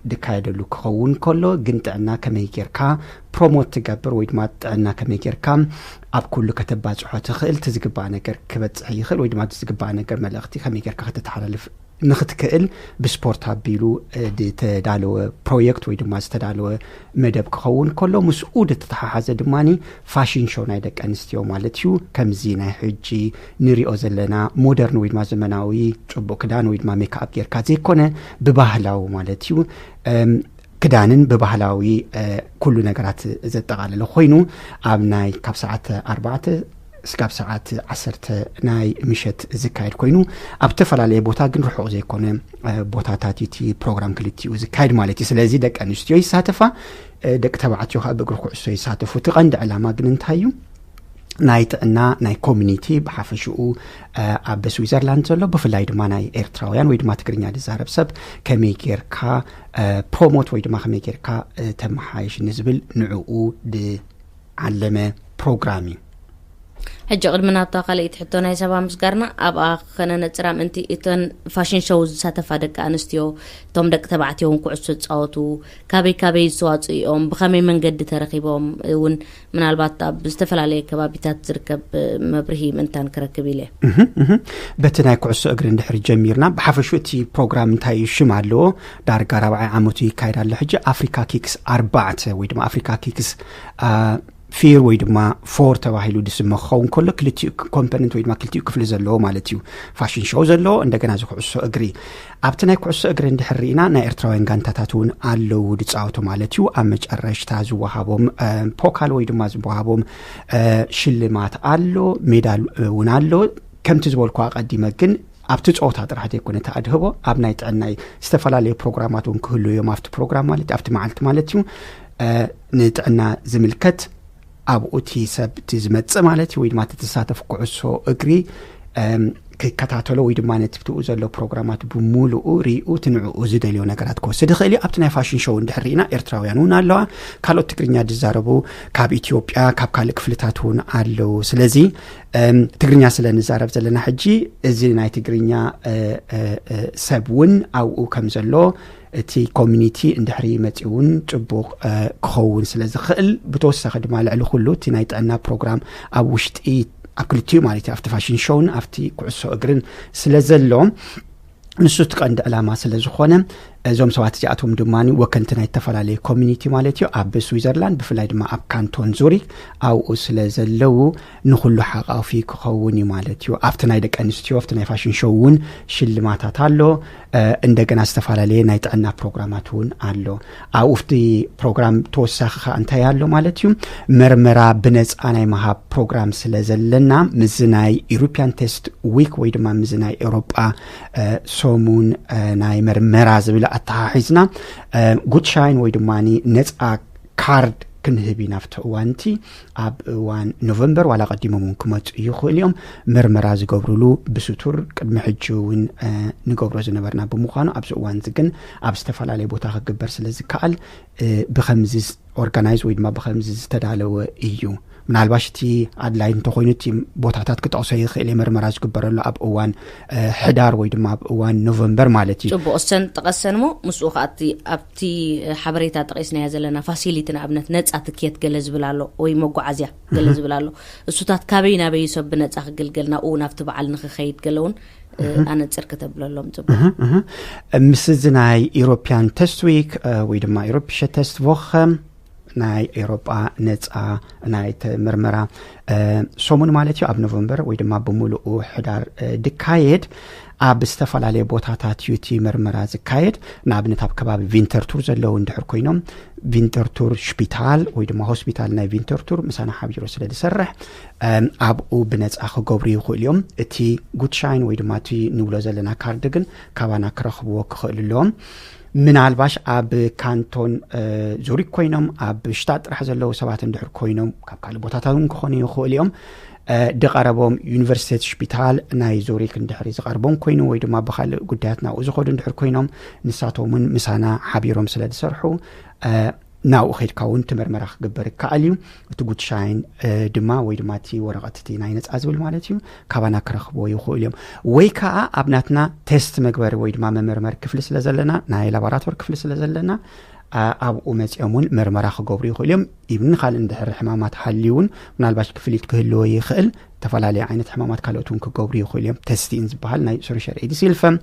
دكايد اللو كخون كله جنت عنا كميكيركا بروموت تجبر ويدمات عنا كميكيركا أب كله كتبات حوت خيل تزقبع نجر كبت عيخل ويدمات تزقبع نجر ملأختي كميكيركا تتحرف نخت كإل بسبورت هابيلو دي تدالو بروجكت ويدما استدالو مدب كخون كله مسؤول تتحاز دماني فاشين شو نايدك أنستيو مالتيو كم زينة حجي نري أزلنا مودرن ويدما زمناوي تشبو كدان ويدما ميك أب جير كازي كونه بباهلاو مالتيو ክዳንን በባህላዊ ኩሉ ነገራት ዘጠቃለለ ኮይኑ ኣብ ናይ ካብ ሰዓት 4 እስካብ ሰዓት 10 ናይ ምሸት ዝካየድ ኮይኑ ኣብ ተፈላለየ ቦታ ግን ርሑቕ ዘይኮነ ቦታታት እቲ ፕሮግራም ክልቲኡ ዝካየድ ማለት እዩ ስለዚ ደቂ ኣንስትዮ ይሳተፋ ደቂ ተባዕትዮ ከዓ ብእግሪ ኩዕሶ ይሳተፉ እቲ ቀንዲ ዕላማ ግን እንታይ እዩ ናይ ጥዕና ናይ ኮሚኒቲ ብሓፈሽኡ ኣብ ስዊዘርላንድ ዘሎ ብፍላይ ድማ ናይ ኤርትራውያን ወይ ድማ ትግርኛ ዝዛረብ ሰብ ከመይ ጌርካ ፕሮሞት ወይ ድማ ከመይ ጌርካ ተመሓይሽ ንዝብል ንዕኡ ዓለመ ፕሮግራም እዩ ሕጂ ቅድሚ ናብታ ካልእቲ ሕቶ ናይ ሰባ ምስጋርና ኣብኣ ከነነፅራ ምንቲ እተን ፋሽን ሾው ዝሳተፋ ደቂ ኣንስትዮ እቶም ደቂ ተባዕትዮ ኩዕሶ ዝፃወቱ ካበይ ዝዋፅኡ እዮም ብኸመይ መንገዲ ተረኺቦም እውን ምናልባት ኣብ ዝተፈላለየ ከባቢታት ዝርከብ መብርሂ ምንታን ክረክብ ኢለ በቲ ናይ ኩዕሶ እግሪ እንድሕር ጀሚርና ብሓፈሹ እቲ ፕሮግራም እንታይ ሽም ኣለዎ ዳርጋ 4 ዓመቱ ይካየድ ኣሎ ሕጂ አፍሪካ ኪክስ 4 ወይ ድማ አፍሪካ ኪክስ ፊር ወይ ድማ ፎር ተባሂሉ ድስመኸውን ከሎ ክልቲኡ ኮምፖነንት ወይ ድማ ክልቲኡ ክፍሊ ዘለዎ ማለት እዩ ፋሽን ሾው ዘለዎ እንደገና ዝኩዕሶ እግሪ ኣብቲ ናይ ኩዕሶ እግሪ እንድሕሪና ናይ ኤርትራውያን ጋንታታት እውን ኣለው ድፃወቱ ማለት እዩ ኣብ መጨረሽታ ዝወሃቦም ፖካል ወይ ድማ ዝወሃቦም ሽልማት ኣሎ ሜዳል እውን ኣሎ ከምቲ ዝበልኩ ቀዲመ ግን ኣብቲ ጾታ ጥራሕ ዘይኮነ ተኣድህቦ ኣብ ናይ ጥዕናይ ዝተፈላለዩ ፕሮግራማት እውን ክህሉ እዮም ኣብቲ ፕሮግራም ማለት ኣብቲ መዓልቲ ማለት እዩ ንጥዕና ዝምልከት ኣብኡቲ ሰብ ዝመጽእ ማለት ወይ ድማ ተሳተፍ ኩዕሶ እግሪ ከታተሎ ወይ ድማ ነትብቱ ዘሎ ፕሮግራማት ብሙሉኡ ሪኡ ትንዕኡ ዝደልዮ ነገራት ክወስድ ይኽእል ኣብቲ ናይ ፋሽን ሾው እንድሕሪና ኤርትራውያን እውን ኣለዋ ካልኦት ትግርኛ ዝዛረቡ ካብ ኢትዮጵያ ካብ ካልእ ክፍልታት እውን ኣለው ስለዚ ትግርኛ ስለንዛረብ ዘለና ሕጂ እዚ ናይ ትግርኛ ሰብ እውን ኣብኡ ከም ዘሎ እቲ ኮሚኒቲ እንድሕሪ መጺውን ጽቡቕ ክኸውን ስለዝኽእል ብተወሳኺ ድማ ልዕሊ ኩሉ እቲ ናይ ጥዕና ፕሮግራም ኣብ ውሽጢ ኣብ ክልቲኡ ማለት እዩ ኣብቲ ፋሽን ሾውን ኣብቲ ኩዕሶ እግርን ስለዘሎ ንሱ ትቀንዲ ዕላማ ስለዝኾነ እዞም ሰባት እዚኣቶም ድማኒ ወከልቲ ናይ ተፈላለየ ኮሚኒቲ ማለት እዩ ኣብ ስዊዘርላንድ ብፍላይ ድማ ኣብ ካንቶን ዙሪክ ኣብኡ ስለዘለው ንኩሉ ሓቃፊ ክኸውን እዩ ማለት እዩ ኣብቲ ናይ ደቂ ኣንስትዮ ኣብቲ ናይ ፋሽን ሾው እውን ሽልማታት ኣሎ እንደገና ዝተፈላለዩ ናይ ጥዕና ፕሮግራማት እውን ኣሎ ኣብኡፍቲ ፕሮግራም ተወሳኺ ከዓ እንታይ ኣሎ ማለት እዩ መርመራ ብነፃ ናይ መሃብ ፕሮግራም ስለዘለና ምዝ ናይ ኢሮፒያን ቴስት ዊክ ወይ ድማ ምዝ ናይ ኤውሮጳ ሰሙን ናይ መርመራ ዝብል ኣተሓሒዝና ጉድሻይን ወይ ድማኒ ነፃ ካርድ ክንህብ ናብቲ እዋንቲ ኣብ እዋን ኖቨምበር ዋላ ቀዲሞም እውን ክመፁ ይኽእሉ እዮም መርመራ ዝገብርሉ ብስቱር ቅድሚ ሕጂ እውን ንገብሮ ዝነበርና ብምዃኑ ኣብዚ እዋን ግን ኣብ ዝተፈላለየ ቦታ ክግበር ስለዝከኣል ብከምዚ ኦርጋናይዝ ወይ ድማ ብከምዚ ዝተዳለወ እዩ ምናልባሽ እቲ ኣድላይ እንተኮይኑ እቲ ቦታታት ክጠቕሶ ይኽእል መርመራ ዝግበረሉ ኣብ እዋን ሕዳር ወይ ድማ ኣብ እዋን ኖቨምበር ማለት እዩ ጽቡቕ ሰን ጠቐሰን ሞ ምስኡ ከኣቲ ኣብቲ ሓበሬታ ጠቒስናያ ዘለና ፋሲሊቲ ንኣብነት ነፃ ትኬት ገለ ዝብል ኣሎ ወይ መጓዓዝያ ገለ ዝብል ኣሎ እሱታት ካበይ ናበይ ሰብ ብነፃ ክግልገል ናብኡ ናብቲ በዓል ንክኸይድ ገለ እውን ኣነፅር ከተብለሎም ጽቡቕ ምስ እዚ ናይ ኢሮፒያን ቴስት ዊክ ወይ ድማ ኢሮፒሽ ቴስት ቮኸ ናይ ኤውሮጳ ነፃ ናይ ምርመራ ሰሙን ማለት እዩ ኣብ ኖቨምበር ወይ ድማ ብሙሉኡ ሕዳር ድካየድ ኣብ ዝተፈላለየ ቦታታት ዩቲ ምርመራ ዝካየድ ንኣብነት ኣብ ከባቢ ቪንተርቱር ዘለው እንድሕር ኮይኖም ቪንተርቱር ሽፒታል ወይ ድማ ሆስፒታል ናይ ቪንተርቱር ምሳና ሓቢሩ ስለ ዝሰርሕ ኣብኡ ብነፃ ክገብሩ ይኽእሉ እዮም እቲ ጉድሻይን ወይ ድማ እቲ ንብሎ ዘለና ካርድ ግን ካባና ክረኽብዎ ክኽእል ኣለዎም ምናልባሽ ኣብ ካንቶን ዙሪክ ኮይኖም ኣብ ሽታት ጥራሕ ዘለው ሰባት እንድሕር ኮይኖም ካብ ካልእ ቦታታት እውን ክኾኑ ይኽእሉ እዮም ድቐረቦም ዩኒቨርሲቲ ሽፒታል ናይ ዙሪክ እንድሕሪ ዝቐርቦም ኮይኑ ወይ ድማ ብካልእ ጉዳያት ናብኡ ዝኸዱ እንድሕር ኮይኖም ንሳቶምን ምሳና ሓቢሮም ስለ ዝሰርሑ ናብኡ ኸይድካ እውን ትመርመራ ክግበር ይከኣል እዩ እቲ ጉድሻይን ድማ ወይ ድማ እቲ ወረቐት እቲ ናይ ነፃ ዝብል ማለት እዩ ካባና ክረኽብዎ ይኽእሉ እዮም ወይ ከዓ ኣብ ናትና ቴስት መግበሪ ወይ ድማ መመርመሪ ክፍሊ ስለ ዘለና ናይ ላቦራቶሪ ክፍሊ ስለ ዘለና ኣብኡ መፂኦም እውን መርመራ ክገብሩ ይኽእሉ እዮም ኢብን ካልእ እንድሕር ሕማማት ሃልዩውን ምናልባሽ ክፍሊት ክህልዎ ይኽእል ተፈላለየ ዓይነት ሕማማት ካልኦት እውን ክገብሩ ይኽእሉ እዮም ቴስቲን ዝበሃል ናይ ሱሪሸር ኤዲስ ኢልፈም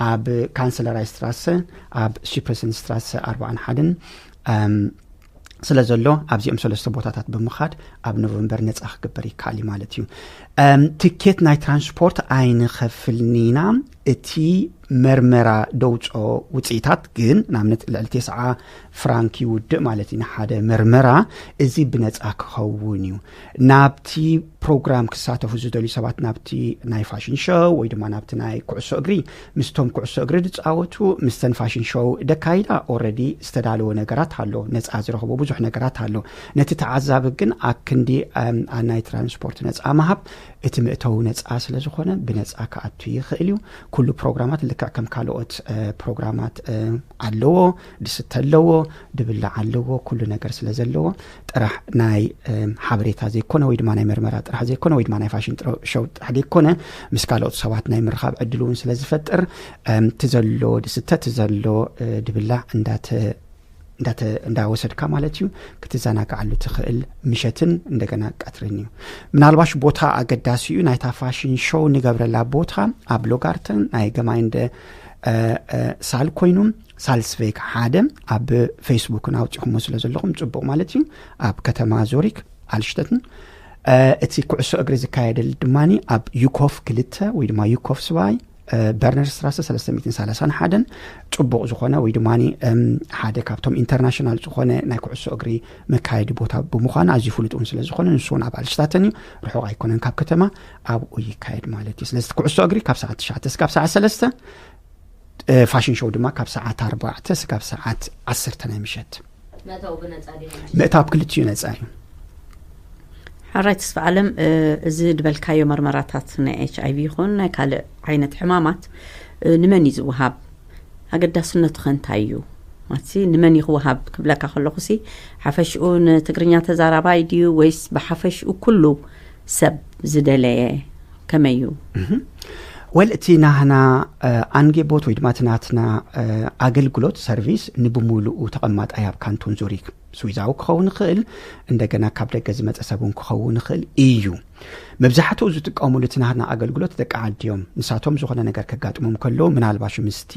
ኣብ ካንሰለራይ ስትራሰ ኣብ ሽፕረሰን ስትራሰ 41 ስለ ዘሎ ኣብዚኦም ሰለስተ ቦታታት ብምኻድ ኣብ ኖቨምበር ነፃ ክግበር ይከኣል ማለት እዩ ትኬት ናይ ትራንስፖርት ኣይንኸፍልኒና اتي مرمرا دوصو وصيتات ግን ናምነት ልዕል 9 ፍራንክ ይውድእ ማለት ኢና ሓደ መርመራ እዚ ብነጻ ክኸውን እዩ ናብቲ ፕሮግራም ክሳተፉ ዝደልዩ ሰባት ናብቲ ናይ ፋሽን ሾው ወይ ድማ ናብቲ ናይ ኩዕሶ እግሪ ምስቶም ኩዕሶ እግሪ ዝጻወቱ ምስተን ፋሽን ሾው ደካይዳ ኦሬዲ ዝተዳለወ ነገራት ኣሎ ነጻ ዝረኽቦ ብዙሕ ነገራት ኣሎ ነቲ ተዓዛቢ ግን ኣክንዲ ናይ ትራንስፖርት ነጻ ማሃብ እቲ ምእተው ነጻ ስለ ዝኾነ ብነጻ ከኣቱ ይኽእል እዩ ኩሉ ፕሮግራማት ልክዕ ከም ካልኦት ፕሮግራማት ኣለዎ ድስተ ኣለዎ ድብላ ኣለዎ ኩሉ ነገር ስለ ዘለዎ ጥራሕ ናይ ሓበሬታ ዘይኮነ ወይ ድማ ናይ መርመራ ጥራሕ ዘይኮነ ወይ ድማ ናይ ፋሽን ሾው ጥራሕ ዘይኮነ ምስ ካልኦት ሰባት ናይ ምርኻብ ዕድሉን ስለ ዝፈጥር ትዘሎ ድስተ ትዘሎ ድብላ እንዳወሰድካ ማለት እዩ ክትዘናግዓሉ ትኽእል ምሸትን እንደገና ቀትርን እዩ ምናልባሽ ቦታ አገዳሲ እዩ ናይታ ፋሽን ሾው ንገብረላ ቦታ ኣብ ሎጋርተን ናይ ገማይንደ ሳል ኮይኑ ሳልስቬክ ሓደ ኣብ ፌስቡክ ናውጽኹም ስለ ዘለኹም ጽቡቕ ማለት እዩ ኣብ ከተማ ዙሪክ አልሽተትን እቲ ኩዕሶ እግሪ ዝካየደል ድማኒ ኣብ ዩኮፍ 2 ወይ ድማ ዩኮፍ ስባይ በርነር ስትራሰ 331 ጽቡቕ ዝኾነ ወይ ድማኒ ሓደ ካብቶም ኢንተርናሽናል ዝኾነ ናይ ኩዕሶ እግሪ መካየዲ ቦታ ብምዃኑ ኣዝዩ ፍሉጥን ስለ ዝኾነ ንሱን ኣብ አልሽታተን ርሑቕ ኣይኮነን ካብ ከተማ ኣብ ይካየድ ማለት እዩ ስለዚህ ኩዕሶ እግሪ ካብ ሰዓት 9 እስካብ ሰዓት 3 ፋሽን ሾው ድማ ካብ ሰዓት 4 እስካብ ሰዓት 10 ናይ ምሸት መእታው ክልቲዩ ነጻ እዩ حريت سفعلم زد بالكايو مرمراتات نا HIV يخون نا كال عينة حمامات نمني زوهاب هقدا سنة خنتايو ماتسي نمني خوهاب قبلك خلقسي حفشون تقرنيا تزاربايديو ويس بحفش وكله سب زدليه كمايو والتينا هنا انجيبوت ويدماتناتنا اغلغلوت سيرفيس نبمولو تقمات اياب كانتون زوريك سويزاو كخون خل እንደገና ካብ ደገ ዝመጸ ሰቡን ክኸውን خل እዩ መብዛሕቱ ዝጥቀሙሉትና ሃና አገልግሎት ደቃዓድዮም ንሳቶም ዝኾነ ነገር ከጋጥሞም ከሎ ምናልባሽ ምስቲ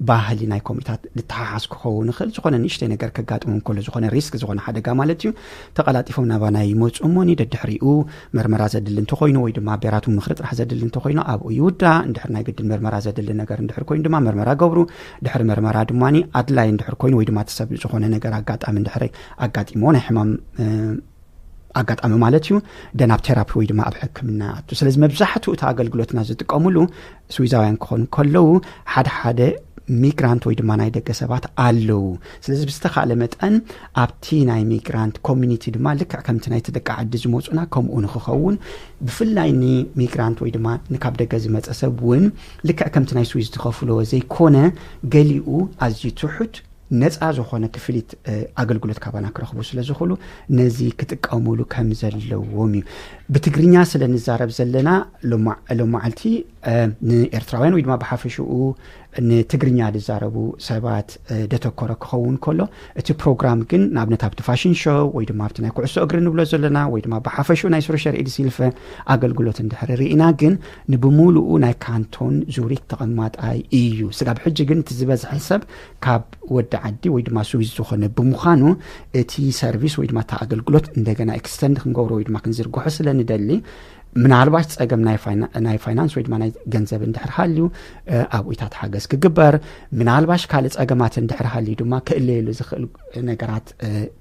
ባህሊ ናይ ኮሚታት ልተሓሓስ ክኸውን خل ዝኾነ ንሽተ ነገር ከጋጥሞም ከሎ ዝኾነ ሪስክ ዝኾነ ሓደጋ ማለት እዩ ተቀላጢፎም ናባናይ ሞጽሞኒ ደድሕሪኡ መርመራ ዘድል እንተኮይኑ ወይ ድማ ቤራቱ ምኽሪ ጥራሕ ዘድል እንተኮይኑ ኣብ ይውዳ እንድሕር ናይ ግድን መርመራ ዘድል ነገር እንድሕር ኮይኑ ድማ መርመራ ገብሩ ድሕር መርመራ ድማኒ ኣድላይ እንድሕር ኮይኑ ወይ ድማ ተሰብ ዝኾነ ነገር አጋጣሚ እንድሕር አጋጢሞን ሕማም አጋጣሚ ማለት እዩ ደናብ ቴራፒ ወይ ድማ ኣብ ሕክምና አቱ ስለዚህ መብዛሕቱ እቲ አገልግሎትና ዝጥቀሙሉ ስዊዛውያን ክኾኑ ከለው ሓደ ሚግራንት ወይ ድማ ናይ ደገ ሰባት ኣለው ስለዚህ ብዝተኻለ መጠን ኣብቲ ናይ ሚግራንት ኮሚኒቲ ድማ ልክዕ ከምቲ ናይ ተደቃ ዓዲ ዝመጹና ከምኡ ንኽኸውን ብፍላይ ኒ ሚግራንት ወይ ድማ ንካብ ደገ ዝመጸ ሰብ እውን ልክዕ ከምቲ ናይ ስዊዝ ዝኸፍሎ ዘይኮነ ገሊኡ ኣዝዩ ትሑት ነጻ ዝኾነ ክፍሊት አገልግሎት ካባና ክረኽቡ ስለ ዝኽእሉ ነዚ ክትቀሙሉ ከም ዘለዎም እዩ ብትግርኛ ስለ ንዛረብ ዘለና ሎማዓልቲ ንኤርትራውያን ወይ ድማ በሓፈሽኡ ንትግርኛ ዝዛረቡ ሰባት ደተኮረ ክኸውን ከሎ እቲ ፕሮግራም ግን ናብነት ኣብቲ ፋሽን ሾው ወይ ድማ ኣብቲ ናይ ኩዕሶ እግሪ ንብሎ ዘለና ወይ ድማ በሓፈሽኡ ናይ ሶሻል ኤዲሲልፈ አገልግሎት እንድሕር ርኢና ግን ንብሙሉኡ ናይ ካንቶን ዙሪክ ተቐማጣይ እዩ ስጋብ ሕጂ ግን እቲ ዝበዝሐ ሰብ ካብ ወዲ ዓዲ ወይ ድማ ስዊዝ ዝኾነ ብምዃኑ እቲ ሰርቪስ ወይ ድማ ታ አገልግሎት እንደገና ኤክስተንድ ክንገብሮ ወይ ድማ ክንዝርግሖ ስለንደሊ ምናልባሽ ጸገም ናይ ፋይናንስ ወይ ድማ ናይ ገንዘብ እንድሕር ሃልዩ ኣብ ኡይታት ሓገዝ ክግበር ምናልባሽ ካል ጸገማት እንድሕር ሃልዩ ድማ ክእለሉ ዝኽእል ነገራት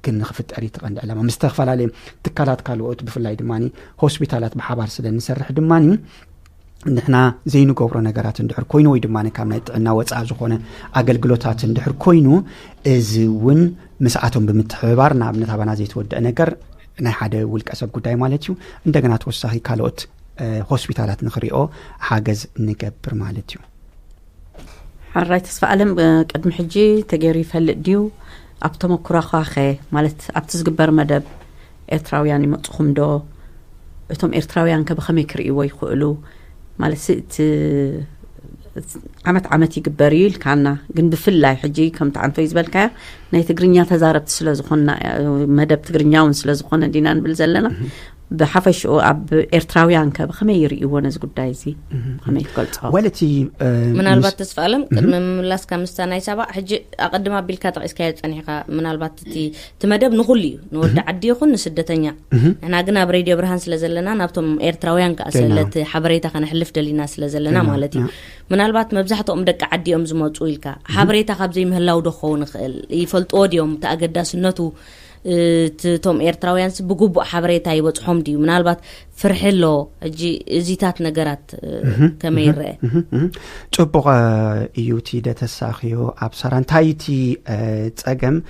ግን ክፍጠር ይትቀንድ ዕላማ ምስተኽፈላለየ ትካላት ካልኦት ብፍላይ ድማኒ ሆስፒታላት በሓባር ስለንሰርሕ ድማኒ ንሕና ዘይንገብሮ ነገራት እንድሕር ኮይኑ ወይ ድማ ካብ ናይ ጥዕና ወጻእ ዝኾነ አገልግሎታት እንድሕር ኮይኑ እዚ እውን ምስኣቶም ብምትሕብባር ናብነት ኣባና ዘይተወድአ ነገር ናይ ሓደ ውልቀ ሰብ ጉዳይ ማለት እዩ እንደገና ተወሳኺ ካልኦት ሆስፒታላት ንኽሪኦ ሓገዝ ንገብር ማለት እዩ ሓራይ ተስፋዓለም ቅድሚ ሕጂ ተገይሩ ይፈልጥ ድዩ ኣብ ተመኩራኻ ማለት ኣብቲ ዝግበር መደብ ኤርትራውያን ይመጽኹም ዶ እቶም ኤርትራውያን ከበኸመይ ክርእይዎ ይኽእሉ ማለት ዓመት ይግበር ይልካና ግን ብፍላይ ሕጂ ከምቲ አንተ ይዝበልካ ናይ ትግርኛ ተዛረብቲ ስለ ዝኾነ መደብ ትግርኛውን ስለ ዝኾነ ዲና ንብል ዘለና بحفشو أب إرتراويان كبخمي يريون از قدايزي خمي قلت ولتي من البات تسفعلم من لاس كمستاناي سبا حج أقدم بالكات إسكايت أنيقا من البات تمدب نخلي نود عدي يخون نسدتنيا إحنا قلنا بريديو برهان سلازلنا نابتم إرتراويان كأسلت حبريتا خان حلف دلينا سلازلنا مالتي من البات مبزحته أمدك عدي أم زموت ويلكا حبريتا خبزي مهلاو دخون خل يفلت أوديوم تأجد سنته توم إيرتراويان بجوب حبريتها يبصحهم دي من البات فرحلو زيتات نجارات كمير تبغى يوتي دتساخيو أبصران تايتي تأجم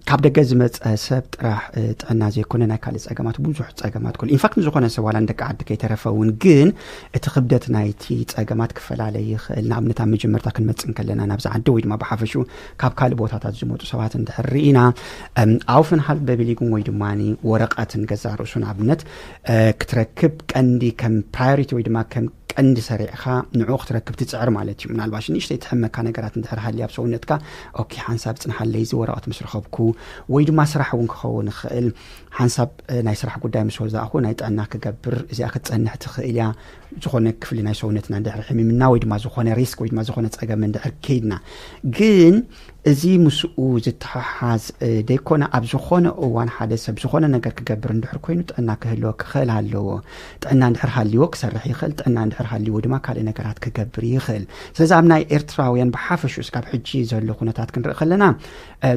كابد جزمت سبت راح تنازي كنا نكالس أجمات بوزح أجمات كل إن فقط نزخنا سوال عندك عد كي ترفعون جن تخبدت نايتي أجمات كفل عليه نعم نتعمل جمرتك المتسن كلنا نبز عدويد ما بحفشوا كاب كالبوت هتزموت سوات تحرينا عوفن حال ببليكم ويدماني ورقة جزار وسون عبنت كتركب عندي كم priority ويدما كم عندي سريعها نعوق تركب تسعر مالتي من الباشن إيش تتحمل كان قرات ندهر حالي بسونتك أوكي حنساب تنحل ليزي وراء مسرخبكو ويدو ما سرح ونخون خيل حنساب نايسرح قدام سوز أخو نايت أنك كجبر إذا أخذت أنها تخيليا زخونك في لنا سونتنا ندهر حمي منا ويدو ما زخون ريسك ويدو ما زخون تسعر من دهر كيدنا جين زي مسؤول زتحاز ديكونا أبزخون أوان حادث أبزخون نجار كجبر ندهر كوينو تأنك هلوك خيل هلو تأنا ندهر هلوك سرح يخل تأنا ندهر هلو ودما كان نجارات كجبر يخل سزعمنا إرتراويان بحافش وسكاب حجي زل خونتات كن خلنا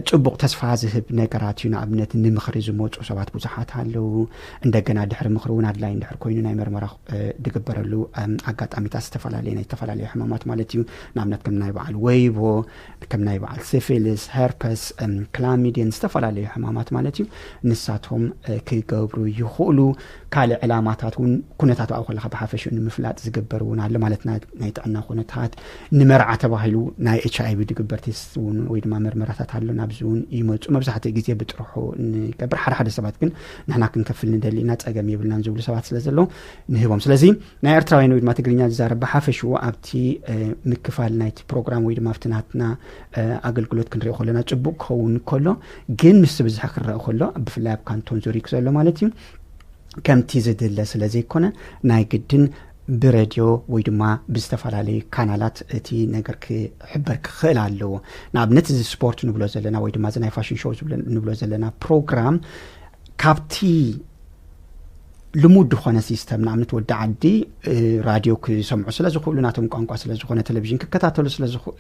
تبغ تسفاز هب نجاراتنا أبنت نمخرج موت وسوات بزحات هلو عندنا دهر مخرون عدلا ندهر كوينو نايمر مرخ دقبر له أقعد أمي تستفعل علينا يتفعل عليه حمامات مالتيو نعمت كم نايب على الويبو كم نايب على سيفيلس هيربس كلاميديان استفعل عليه حمامات مالتيو نساتهم كي جبروا يخولوا كال علاماتاتون كنتاتو أو خلها بحافش إنه مفلات زجبرون على مالتنا نيتعنا خنتات نمرعة تباهلو ناي HIV دقبرتيسون ويد ما مرمرات هلو نابزون يموت ما بزحت جزية بتروحوا كبر حد سبات كن نحنا كنكفل ندلينات أجمع بالله نزول سبات سلزلو نهوام سلزين ناي إرتراوين ويد ما تقرينا زار بحافش وأبتي مكفال نايت برنامج ويد ما فتناتنا أقل قلت كن رأي خلنا تبوك خون كله جن مستبز حق الرأي خلا بفلاب كانتون زوريك زلوا مالتي كم تيزد الله سلزي كنا ناي جدن براديو ويدما بستفعل عليه كانالات تي نجارك حبرك خلالو نابنت سبورت نبلو زلنا ويدما زنا فاشن شوز نبلو زلنا برنامج كابتي لمود خونه سيستم نعمت ود عدي راديو كسمعوا سلازخولو ناتم قانقا سلازخونه تلفزيون ككتاتلو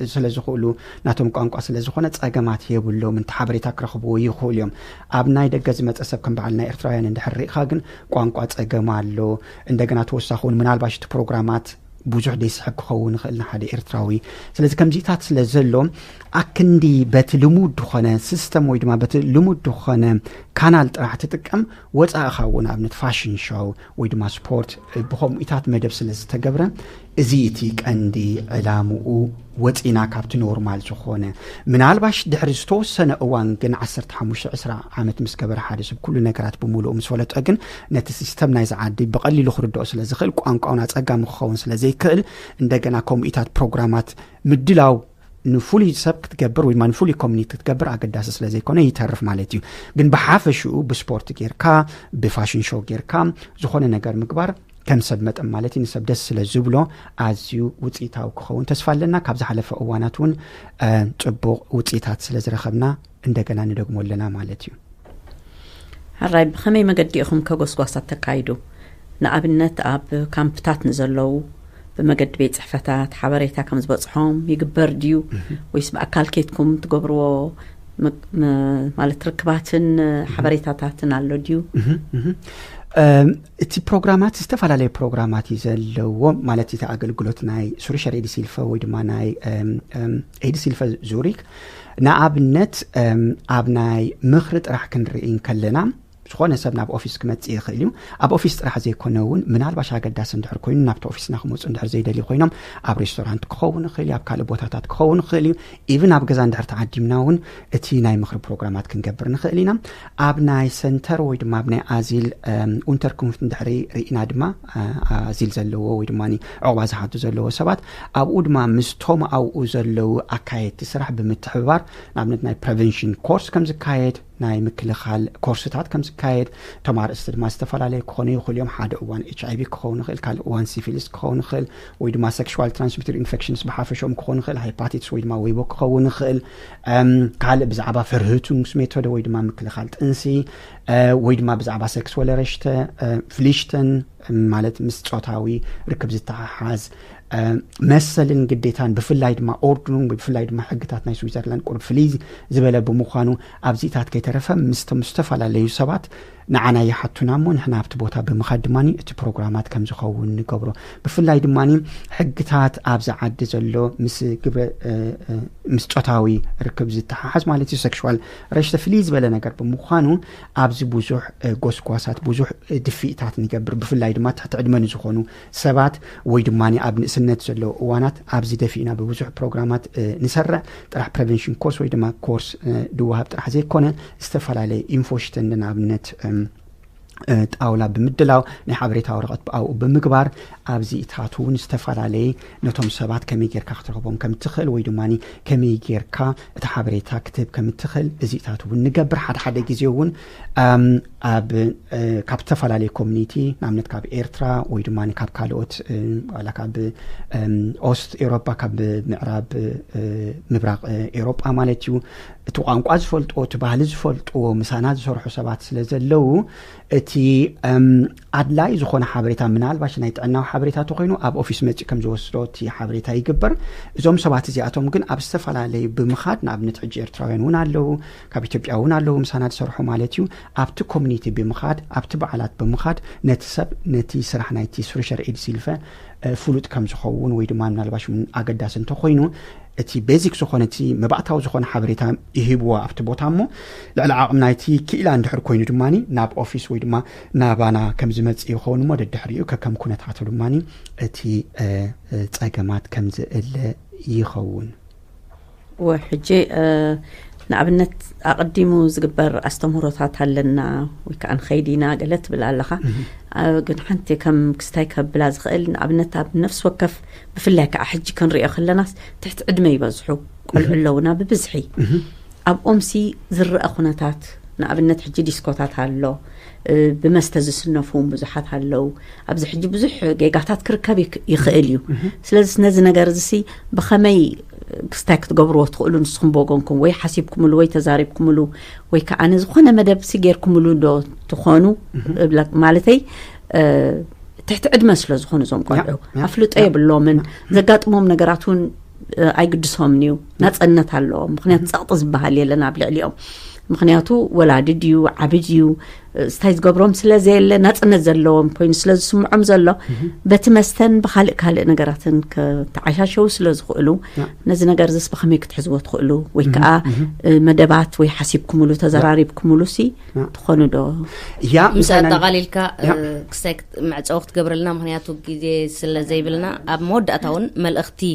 سلازخولو ناتم قانقا سلازخونه صقمات يبلو من تحبريتا كرخبو يخوليوم ابناي دغز متصب كم بعلنا ارترايان اندحريخا ግን قانقا صقمالو እንደገና ተወሳኹን ምናልባሽ ፕሮግራማት بوجود يسحق خون خلنا حدا إرتراوي سلذ كم جيتات سلزلهم أكندي بتلمود دخانة سيستم ويد ما بتلمود دخانة كانال راح تتكم وتأ خون عبنت فاشن شو ويد ما سبورت بهم إتات مدب سلز تجبره زيتيك عندي علامو وتأنا كابت نورمال شخونة من عالباش دحرستو سنة أوان جن 15 عامت مسكبر حادث بكل نكرات بمولو مسولت أجن نت السيستم نايز عادي بقلي لخر الدوس لزخل قانقونات أجام خون سلزي كل عندنا كم إتات برنامجات مدلاو نفولي سبك تكبر وما نفولي كوميونيتي تكبر أقداس سلزي كونه يتعرف مالتيو جن بحافشو بسبورت غيركا بفاشن شو غيركا زخونة نجار مكبر كم سبمت أمالتي نسب دس للزبلة عزيو وتيتاو كخون تسفلنا كابز حلف أواناتون تبغ وتيتات سلزرخبنا عندنا ندقمو لنا مالتيو هالرايب خمي ما قد يخم كجوس قصة تقايدو نقابلنت أب كامبتات نزلوا بمجد بيت صحفتات حبريتها كم زبطحهم يقبر ديو ويسمع أكل كيتكم تقبروا مالت ركباتن حبريتاتاتن على ديو تي برنامجات استفعل عليه برنامجات يزلوا مالتي تأجل قلت ناي سوريش ريدي سيلفا ويدما ناي ريدي سيلفا زوريك نقابلنت أبناي مخرج راح كنرئين كلنا شخونا سبنا بأوفيس كمت يخليهم أب أوفيس راح زي كونون من على بشاقة داس ندهر كوين نبت أوفيس نخموس ندهر زي دليل خوينام أب ريستورانت كخون خلي أب كالبوتات كخون خلي إيفن أب جزان دهر تعدي مناون اتي ناي مخرج برنامجات كنجبر نخلينا أب ناي سنتر ويد ما بني أزيل أنتر كنت ندهري رينا دما أزيل زلوا ويد ماني عواز حد زلوا سبات أب ود ما مستوم أو زلوا أكايد تسرح بمتحوار نبنت ناي prevention course كم زكايد ናይ ምክልኻል ኮርስታት ከም ዝካየድ ተማርእስቲ ድማ ዝተፈላለዩ ክኾኑ ይኽእሉ እዮም ሓደ እዋን HIV ክኸውን ይኽእል ካልእ እዋን ሲፊሊስ ክኸውን ይኽእል ወይ ድማ ሴክሹዋል ትራንስሚትድ ኢንፌክሽንስ ብሓፈሾም ክኸውን ይኽእል ሃይፓቲትስ ወይ ድማ ዌይቦ ክኸውን ይኽእል ካልእ ብዛዕባ ፍርህቱንግስ ሜቶድ ወይ ድማ ምክልኻል ጥንሲ ወይ ድማ ብዛዕባ ሴክስ ወለረሽተ ፍሊሽተን ማለት ምስ ጾታዊ ርክብ ዝተሓሓዝ መሰልን ግዴታን ብፍላይ ድማ ኦርድኑን ብፍላይ ድማ ሕግታት ናይ ስዊዘርላንድ ቁርብ ፍልይ ዝበለ ብምዃኑ ኣብዚታት ከይተረፈ ምስቶም ዝተፈላለዩ ሰባት ንዓና ይሓቱና እሞ ንሕና ኣብቲ ቦታ ብምኻድ ድማኒ እቲ ፕሮግራማት ከም ዝኸውን ንገብሮ ብፍላይ ድማኒ ሕግታት ኣብዚ ዓዲ ዘሎ ምስ ጾታዊ ርክብ ዝተሓሓዝ ማለት እዩ ሴክሹዋል ረሽተ ፍልይ ዝበለ ነገር ብምዃኑ ኣብዚ ብዙሕ ጎስጓሳት ብዙሕ ድፊእታት ንገብር ብፍላይ ድማ ትሕቲ ዕድመ ንዝኾኑ ሰባት ወይ ድማኒ ኣብ ንእስነት ዘሎ እዋናት ኣብዚ ደፊእና ብብዙሕ ፕሮግራማት ንሰርዕ ጥራሕ ፕሬቨንሽን ኮርስ ወይ ድማ ኮርስ ድወሃብ ጥራሕ ዘይኮነ ዝተፈላለየ ኢንፎሽተን ንኣብነት ጣውላ ብምድላው ናይ ሓበሬታ ወረቐት ብኣው ብምግባር ኣብዚ እታት እውን ዝተፈላለዩ ነቶም ሰባት ከመይ ጌርካ ክትረኽቦም ከም ትኽእል ወይ ድማኒ ከመይ ጌርካ እቲ ሓበሬታ ክትህብ ከም ትኽእል እዚ እታት እውን ንገብር ሓደ ግዜ እውን ኣብ ካብ ዝተፈላለዩ ኮሚኒቲ ንኣብነት ካብ ኤርትራ ወይ ድማኒ ካብ ካልኦት ዋላ ካብ ኦስት ኤውሮፓ ካብ ምዕራብ ምብራቕ ኤውሮፓ ማለት እዩ እቲ ቋንቋ ዝፈልጥዎ እቲ ባህሊ ዝፈልጥዎ ምሳና ዝሰርሑ ሰባት ስለ ዘለው እቲ ኣድላይ ዝኾነ ሓበሬታ ምናልባሽ ናይ ጥዕናዊ ሓበሬታ ተኮይኑ ኣብ ኦፊስ መጪ ከም ዝወስዶ እቲ ሓበሬታ ይግበር እዞም ሰባት እዚኣቶም ግን ኣብ ዝተፈላለዩ ብምኻድ ንኣብነት ሕጂ ኤርትራውያን እውን ኣለው ካብ ኢትዮጵያ እውን ኣለው ምሳና ዝሰርሑ ማለት እዩ ኣብቲ ኮሚኒቲ ብምኻድ ኣብቲ በዓላት ብምኻድ ነቲ ሰብ ነቲ ስራሕ ናይቲ ሶሻል ኤድ ሲልፈ ፍሉጥ ከም ዝኸውን ወይ ድማ ምናልባሽ ኣገዳሲ እንተኮይኑ እቲ ቤዚክ ዝኾነ እቲ መባእታዊ ዝኾነ ሓበሬታ ይህብዋ ኣብቲ ቦታ እሞ ልዕሊ ዓቕሚ ናይቲ ክኢላ እንድሕር ኮይኑ ድማኒ ናብ ኦፊስ ወይ ድማ ናባና ከም ዝመፅእ ይኸውን እሞ ደድሕሪኡ ከከም ኩነታቱ ድማኒ እቲ ፀገማት ከም ዝእለ ይኸውን وحجي ንኣብነት ኣቀዲሙ ዝግበር ኣስተምህሮታት ኣለና ወይ ከኣን ኸይዲና ገለት ብላ ኣለኻ ግን ሓንቲ ከም ክስታይ ከብላ ዝኽእል ንኣብነት ኣብ ነፍስ ወከፍ ብፍላይ ከዓ ሕጂ ክንሪኦ ከለናስ ትሕቲ ዕድመ ይበዝሑ ቆልዑ ኣለውና ብብዝሒ ኣብ ኦምሲ ዝርአ ኩነታት ንኣብነት ሕጂ ዲስኮታት ኣሎ ብመስተ ዝስነፉን ብዙሓት ኣለው ኣብዚ ሕጂ ብዙሕ ጌጋታት ክርከብ ይኽእል እዩ ስለዚ ነዚ ነገር እዚ ብኸመይ ክስታይ ክትገብርዎ ትኽእሉ ንስኹም በጎንኩም ወይ ሓሲብኩምሉ ወይ ተዛሪብኩምሉ ወይ ከዓ ዝኾነ መደብ ሲጌርኩምሉ ዶ ትኾኑ ማለተይ ትሕቲ ዕድመ ስለ ዝኾኑ ዞም ቆልዑ ኣፍልጦ የብሎምን ዘጋጥሞም ነገራት እውን ኣይግድሶምን እዩ ናፀነት ኣለዎም ምክንያቱ ፀቕጢ ዝበሃል የለና ኣብ ልዕሊኦም ምክንያቱ ወላዲ ድዩ ዓብይ ድዩ ስታይ ዝገብሮም ስለዘየለ ናፅነት ዘለዎም ኮይኑ ስለዝስምዖም ዘሎ በቲ መስተን ብካልእ ነገራትን ከተዓሻሸው ስለዝኽእሉ ነዚ ነገር ዝስ ብኸመይ ክትሕዝዎ ትኽእሉ ወይ ከዓ መደባት ወይ ሓሲብኩምሉ ተዘራሪብኩምሉ ሲ ትኾኑ ዶ ያ ምስ ኣጠቓሊልካ ክስታይ መዕፀው ክትገብረልና ምክንያቱ ግዜ ስለዘይብልና ኣብ መወዳእታ እውን መልእኽቲ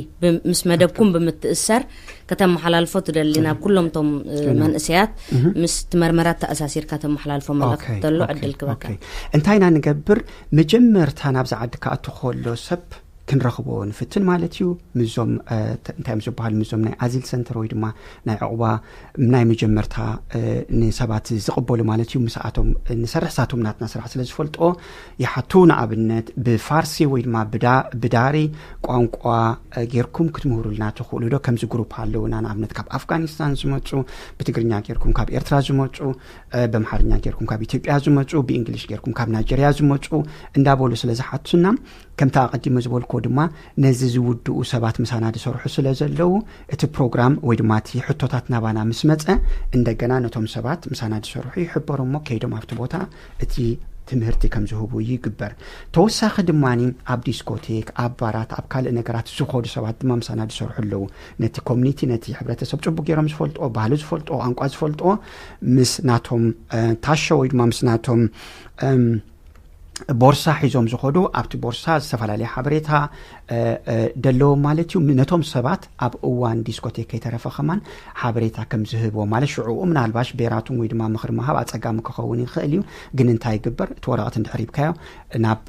ምስ መደብኩም ብምትእሰር ከተመሓላልፎ ትደሊና ኩሎም ቶም መንእሰያት ምስ ትመርመራት ተኣሳሲርካ ተመሓላልፎ መልእኽቲ ተሎ ዕድል ክበካ እንታይና ንገብር መጀመርታ ናብዛ ዓዲ ከኣቱ ከሎ ሰብ ክንረኽቦ ንፍትን ማለት እዩ ምዞም እንታይ ምዝበሃል ምዞም ናይ ኣዚል ሰንተር ወይ ድማ ናይ ዕቑባ ናይ መጀመርታ ንሰባት ዝቕበሉ ማለት እዩ ምስኣቶም ንሰርሕ ሳቶም ናትና ስራሕ ስለ ዝፈልጦ ይሓቱ ንኣብነት ብፋርሲ ወይ ድማ ብዳሪ ቋንቋ ጌርኩም ክትምህሩልና ትኽእሉ ዶ ከምዚ ግሩፕ ኣለውና ንኣብነት ካብ ኣፍጋኒስታን ዝመፁ ብትግርኛ ጌርኩም ካብ ኤርትራ ዝመፁ በምሓርኛ ጌርኩም ካብ ኢትዮጵያ ዝመፁ ብእንግሊሽ ጌርኩም ካብ ናይጀርያ ዝመፁ እንዳበሉ ስለ ዝሓቱና ከምታ ቀዲሙ ዝበልኮ ድማ ነዚ ዝውድኡ ሰባት ምሳና ዝሰርሑ ስለ ዘለው እቲ ፕሮግራም ወይ ድማ እቲ ሕቶታት ናባና ምስ መፀ እንደገና ነቶም ሰባት ምሳና ዝሰርሑ ይሕበሩ እሞ ከይዶም ኣብቲ ቦታ እቲ ትምህርቲ ከም ዝህቡ ይግበር ተወሳኺ ድማኒ ኣብ ዲስኮቴክ ኣብ ባራት ኣብ ካልእ ነገራት ዝኸዱ ሰባት ድማ ምሳና ዝሰርሑ ኣለው ነቲ ኮሚኒቲ ነቲ ሕብረተሰብ ፅቡቅ ጌሮም ዝፈልጥዎ ባህሊ ዝፈልጥዎ ቋንቋ ዝፈልጥዎ ምስ ናቶም ታሸ ወይ ድማ ምስ ናቶም ቦርሳ ሒዞም ዝኸዱ ኣብቲ ቦርሳ ዝተፈላለዩ ሓበሬታ ደለዎ ማለት እዩ ነቶም ሰባት ኣብ እዋን ዲስኮቴክ ከይተረፈ ኸማን ሓበሬታ ከም ዝህቦ ማለት ሽዑኡ ምናልባሽ ቤራቱን ወይ ድማ ምኽሪ መሃብ ኣጸጋሚ ክኸውን ይኽእል እዩ ግን እንታይ ይግበር እቲ ወረቐት እንድሕሪብካዮ ናብ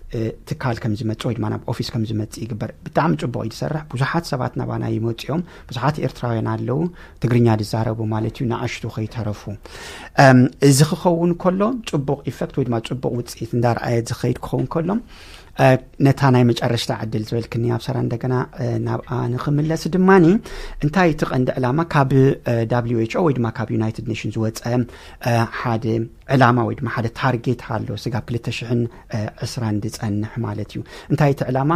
ትካል ከም ዝመጽእ ወይ ድማ ናብ ኦፊስ ከም ዝመጽእ ይግበር ብጣዕሚ ጽቡቕ እዩ ዝሰርሕ ብዙሓት ሰባት ናባና ይመጽኦም ብዙሓት ኤርትራውያን ኣለዉ ትግርኛ ዝዛረቡ ማለት እዩ ንኣሽቱ ከይተረፉ እዚ ክኸውን ከሎ ጽቡቕ ኢፌክት ወይ ድማ ጽቡቕ ውጽኢት እንዳርኣየ ዝኸይድ ክኸውን ከሎ ነታ ናይ መጨረሽታ ዕድል ዝበልክኒ ኣብ ሰራ እንደገና ናብ ንኽምለስ ድማኒ እንታይ ትቐንዲ ዕላማ ካብ WHO ወይ ድማ ካብ ዩናይትድ ኔሽንስ ዝወፀ ሓደ ዕላማ ወይ ድማ ሓደ ታርጌት ኣሎ ስጋብ 2020 ዝጸንሕ ማለት እዩ እንታይ እቲ ዕላማ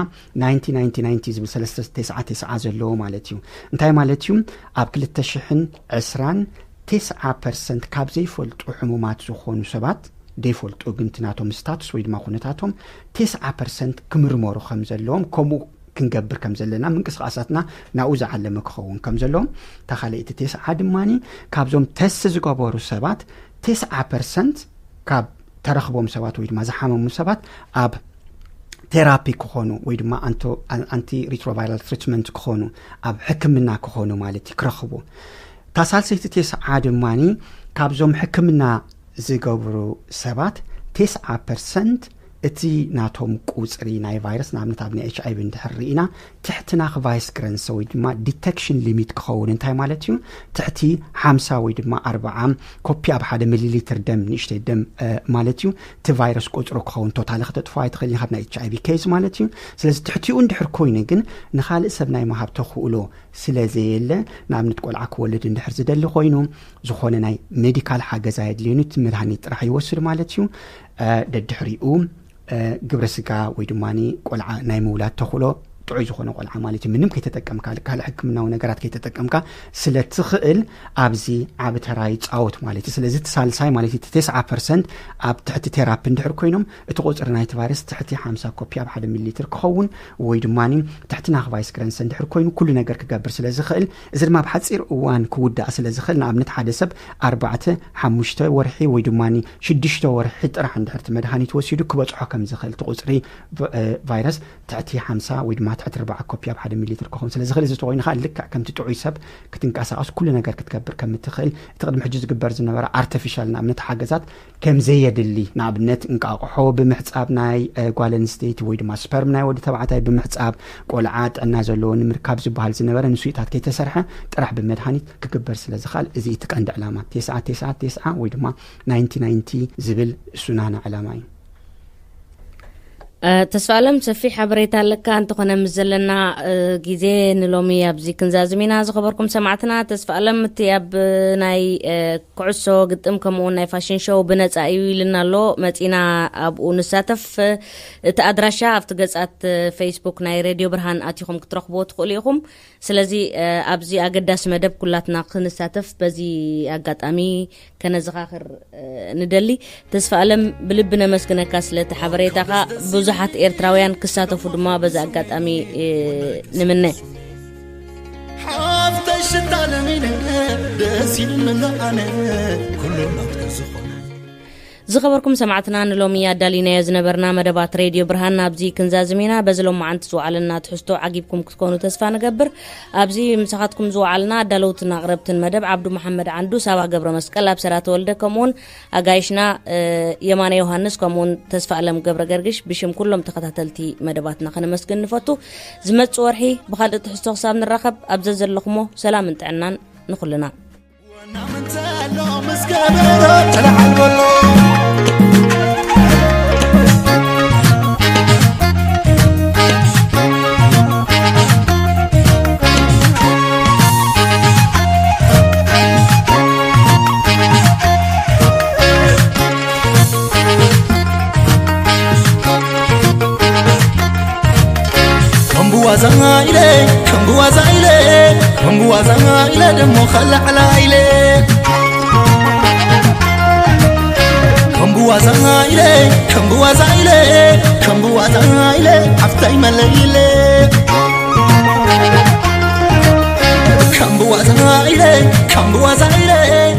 90 ዝብል 399 ዘለዎ ማለት እዩ እንታይ ማለት እዩ ኣብ 2020 9% ካብ ዘይፈልጡ ሕሙማት ዝኾኑ ሰባት ዴፎልት ግንትናቶም ስታቱስ ወይ ድማ ኩነታቶም 9% ክምርመሩ ከም ዘለዎም ከምኡ ክንገብር ከም ዘለና ምንቅስቃሳትና ናኡ ዝዓለመ ክኸውን ከም ዘለዎም ተኻልእቲ 9 ድማኒ ካብዞም ተስ ዝገበሩ ሰባት 9% ካብ ተረኽቦም ሰባት ወይ ድማ ዝሓመሙ ሰባት ኣብ ቴራፒ ክኾኑ ወይ ድማ ኣንቲ ሪትሮቫይራል ትሪትመንት ክኾኑ ኣብ ሕክምና ክኾኑ ማለት ይክረኽቡ ታሳልሰይቲ 9 ድማኒ ካብዞም ሕክምና ዝገብሩ ሰባት 9% እቲ ናቶም ቁጽሪ ናይ ቫይረስ ናብነት ኣብ ናይ HIV እንድሕርኢና ትሕትና ቫይረስ ግረንስ ወይ ድማ ዲቴክሽን ሊሚት ክኸውን እንታይ ማለት እዩ ትሕቲ 50 ወይ ድማ 40 ኮፒ ኣብ 1 ሚሊሊትር ደም ንእሽተይ ደም ማለት እዩ እቲ ቫይረስ ቁጽሩ ክኸውን ቶታሊ ክተጥፋ ይትኽእል ካብ ናይ HIV ኬዝ ማለት እዩ ስለዚ ትሕቲኡ እንድሕር ኮይኑ ግን ንኻልእ ሰብ ናይ መሃብ ተኽእሎ ስለዘየለ ናብነት ቆልዓ ክወልድ እንድሕር ዝደሊ ኮይኑ ዝኾነ ናይ ሜዲካል ሓገዝ የድልየኑ እቲ መድሃኒት ጥራሕ ይወስድ ማለት እዩ ደድሕሪኡ ግብረ ስጋ ወይ ድማኒ ቆልዓ ናይ ምውላድ ተኽእሎ ጥዑይ ዝኾነ ቆልዓ ማለት እዩ ምንም ከይተጠቀምካ ካልእ ሕክምናዊ ነገራት ከይተጠቀምካ ስለትኽእል ኣብዚ ዓብ ተራይ ጻወት ማለት እዩ ስለዚ ተሳልሳይ ማለት እዩ 9% ኣብ ትሕቲ ቴራፒ እንድሕር ኮይኖም እቲ ቁጽሪ ናይቲ ቫይረስ ትሕቲ 50 ኮፒ ኣብ 1 ሚሊሊትር ክኸውን ወይ ድማኒ ትሕቲ ናኽቫይረስ ግረንስ እንድሕር ኮይኑ ኩሉ ነገር ክገብር ስለዝኽእል እዚ ድማ ብሓፂር እዋን ክውዳእ ስለዝኽእል ንኣብነት ሓደ ሰብ 4-5 ወርሒ ወይ ድማኒ 6 ወርሒ ጥራሕ እንድሕር መድሃኒት ወሲዱ ክበጽሖ ከም ዝኽእል ቁጽሪ ቫይረስ ትሕቲ 50 ወይ ድማ تحت 4 كوبي ب 1 مليلتر كون سلا زغل زتوين خال لك كم تطعي سب كتنقاساس كل ነገር ክትገብር ከም ትኽእል ተقدم حج ዝግበር ዝነበረ artificial ናብነት ሓገዛት ከም ዘየድሊ ናብነት እንቃቆሖ ብምሕጻብ ናይ ጓለን ስቴት ወይ ድማ ስፐርም ናይ ወዲ ተባዕታይ ብምሕጻብ ቆልዓ ጥዕና ዘለዎ ንምርካብ ዝባሃል ዝነበረ ንሱይታት ከይተሰርሐ ጥራሕ ብመድሃኒት ክግበር ስለ ዝኻል እዚ ትቀንዲ ዕላማ 999 ወይ ድማ 90 ዝብል ሱናና ዕላማ እዩ تسفالم سفي حبريتا لك أنت خنا مزلنا جيزين لومي أبزي كنزازمينا زخبركم سمعتنا تسفالم تياب ناي كعسو قدم كمون ناي فاشين شو بنت أيوي لنا لو متينا أبو نساتف تأدرشا أفتقزات فيسبوك ناي راديو برهان أتيكم كترخبوت خليكم سلازي أبزي أقداس مدب كلاتنا نساتف بزي أقد أمي كان زخاخر ندلي تسفالم بلبنا مسكنا كاسلة حبريتا ብዙሓት ኤርትራውያን ክሳተፉ ድማ በዛ አጋጣሚ ንምነ ሓፍተሽ ታለሚነ ደሲል መናአነ ኩሉና ተዝኾነ ዝኸበርኩም ሰማዕትና ንሎሚ ያዳሊና ዝነበርና መደባት ሬድዮ ብርሃን ኣብዚ ክንዛዝሚና በዝሎም ማዓንት ዝውዓልና ትሕዝቶ ዓጊብኩም ክትኮኑ ተስፋ ንገብር ኣብዚ ምሳኻትኩም ዝውዓልና ዳለውትና ቅረብትን መደብ ዓብዱ መሐመድ ዓንዱ ሳባ ገብረ መስቀል ኣብ ሰራት ወልደ ከምኡን ኣጋይሽና የማነ ዮሐንስ ከምኡን ተስፋ አለም ገብረ ገርግሽ ብሽም ኩሎም ተኸታተልቲ መደባትና ከነመስግን ንፈቱ ዝመጽ ወርሒ ብኻልእ ትሕዝቶ ክሳብ ንራኸብ ኣብዘ ዘለኹሞ ሰላም እንጥዕናን ንኹልና ናምንተሎ መስገበሮ ተላዓልበሎ كمبوازايله دمو خلع علايله كمبوازايله عفتاي ملايله كمبوازايله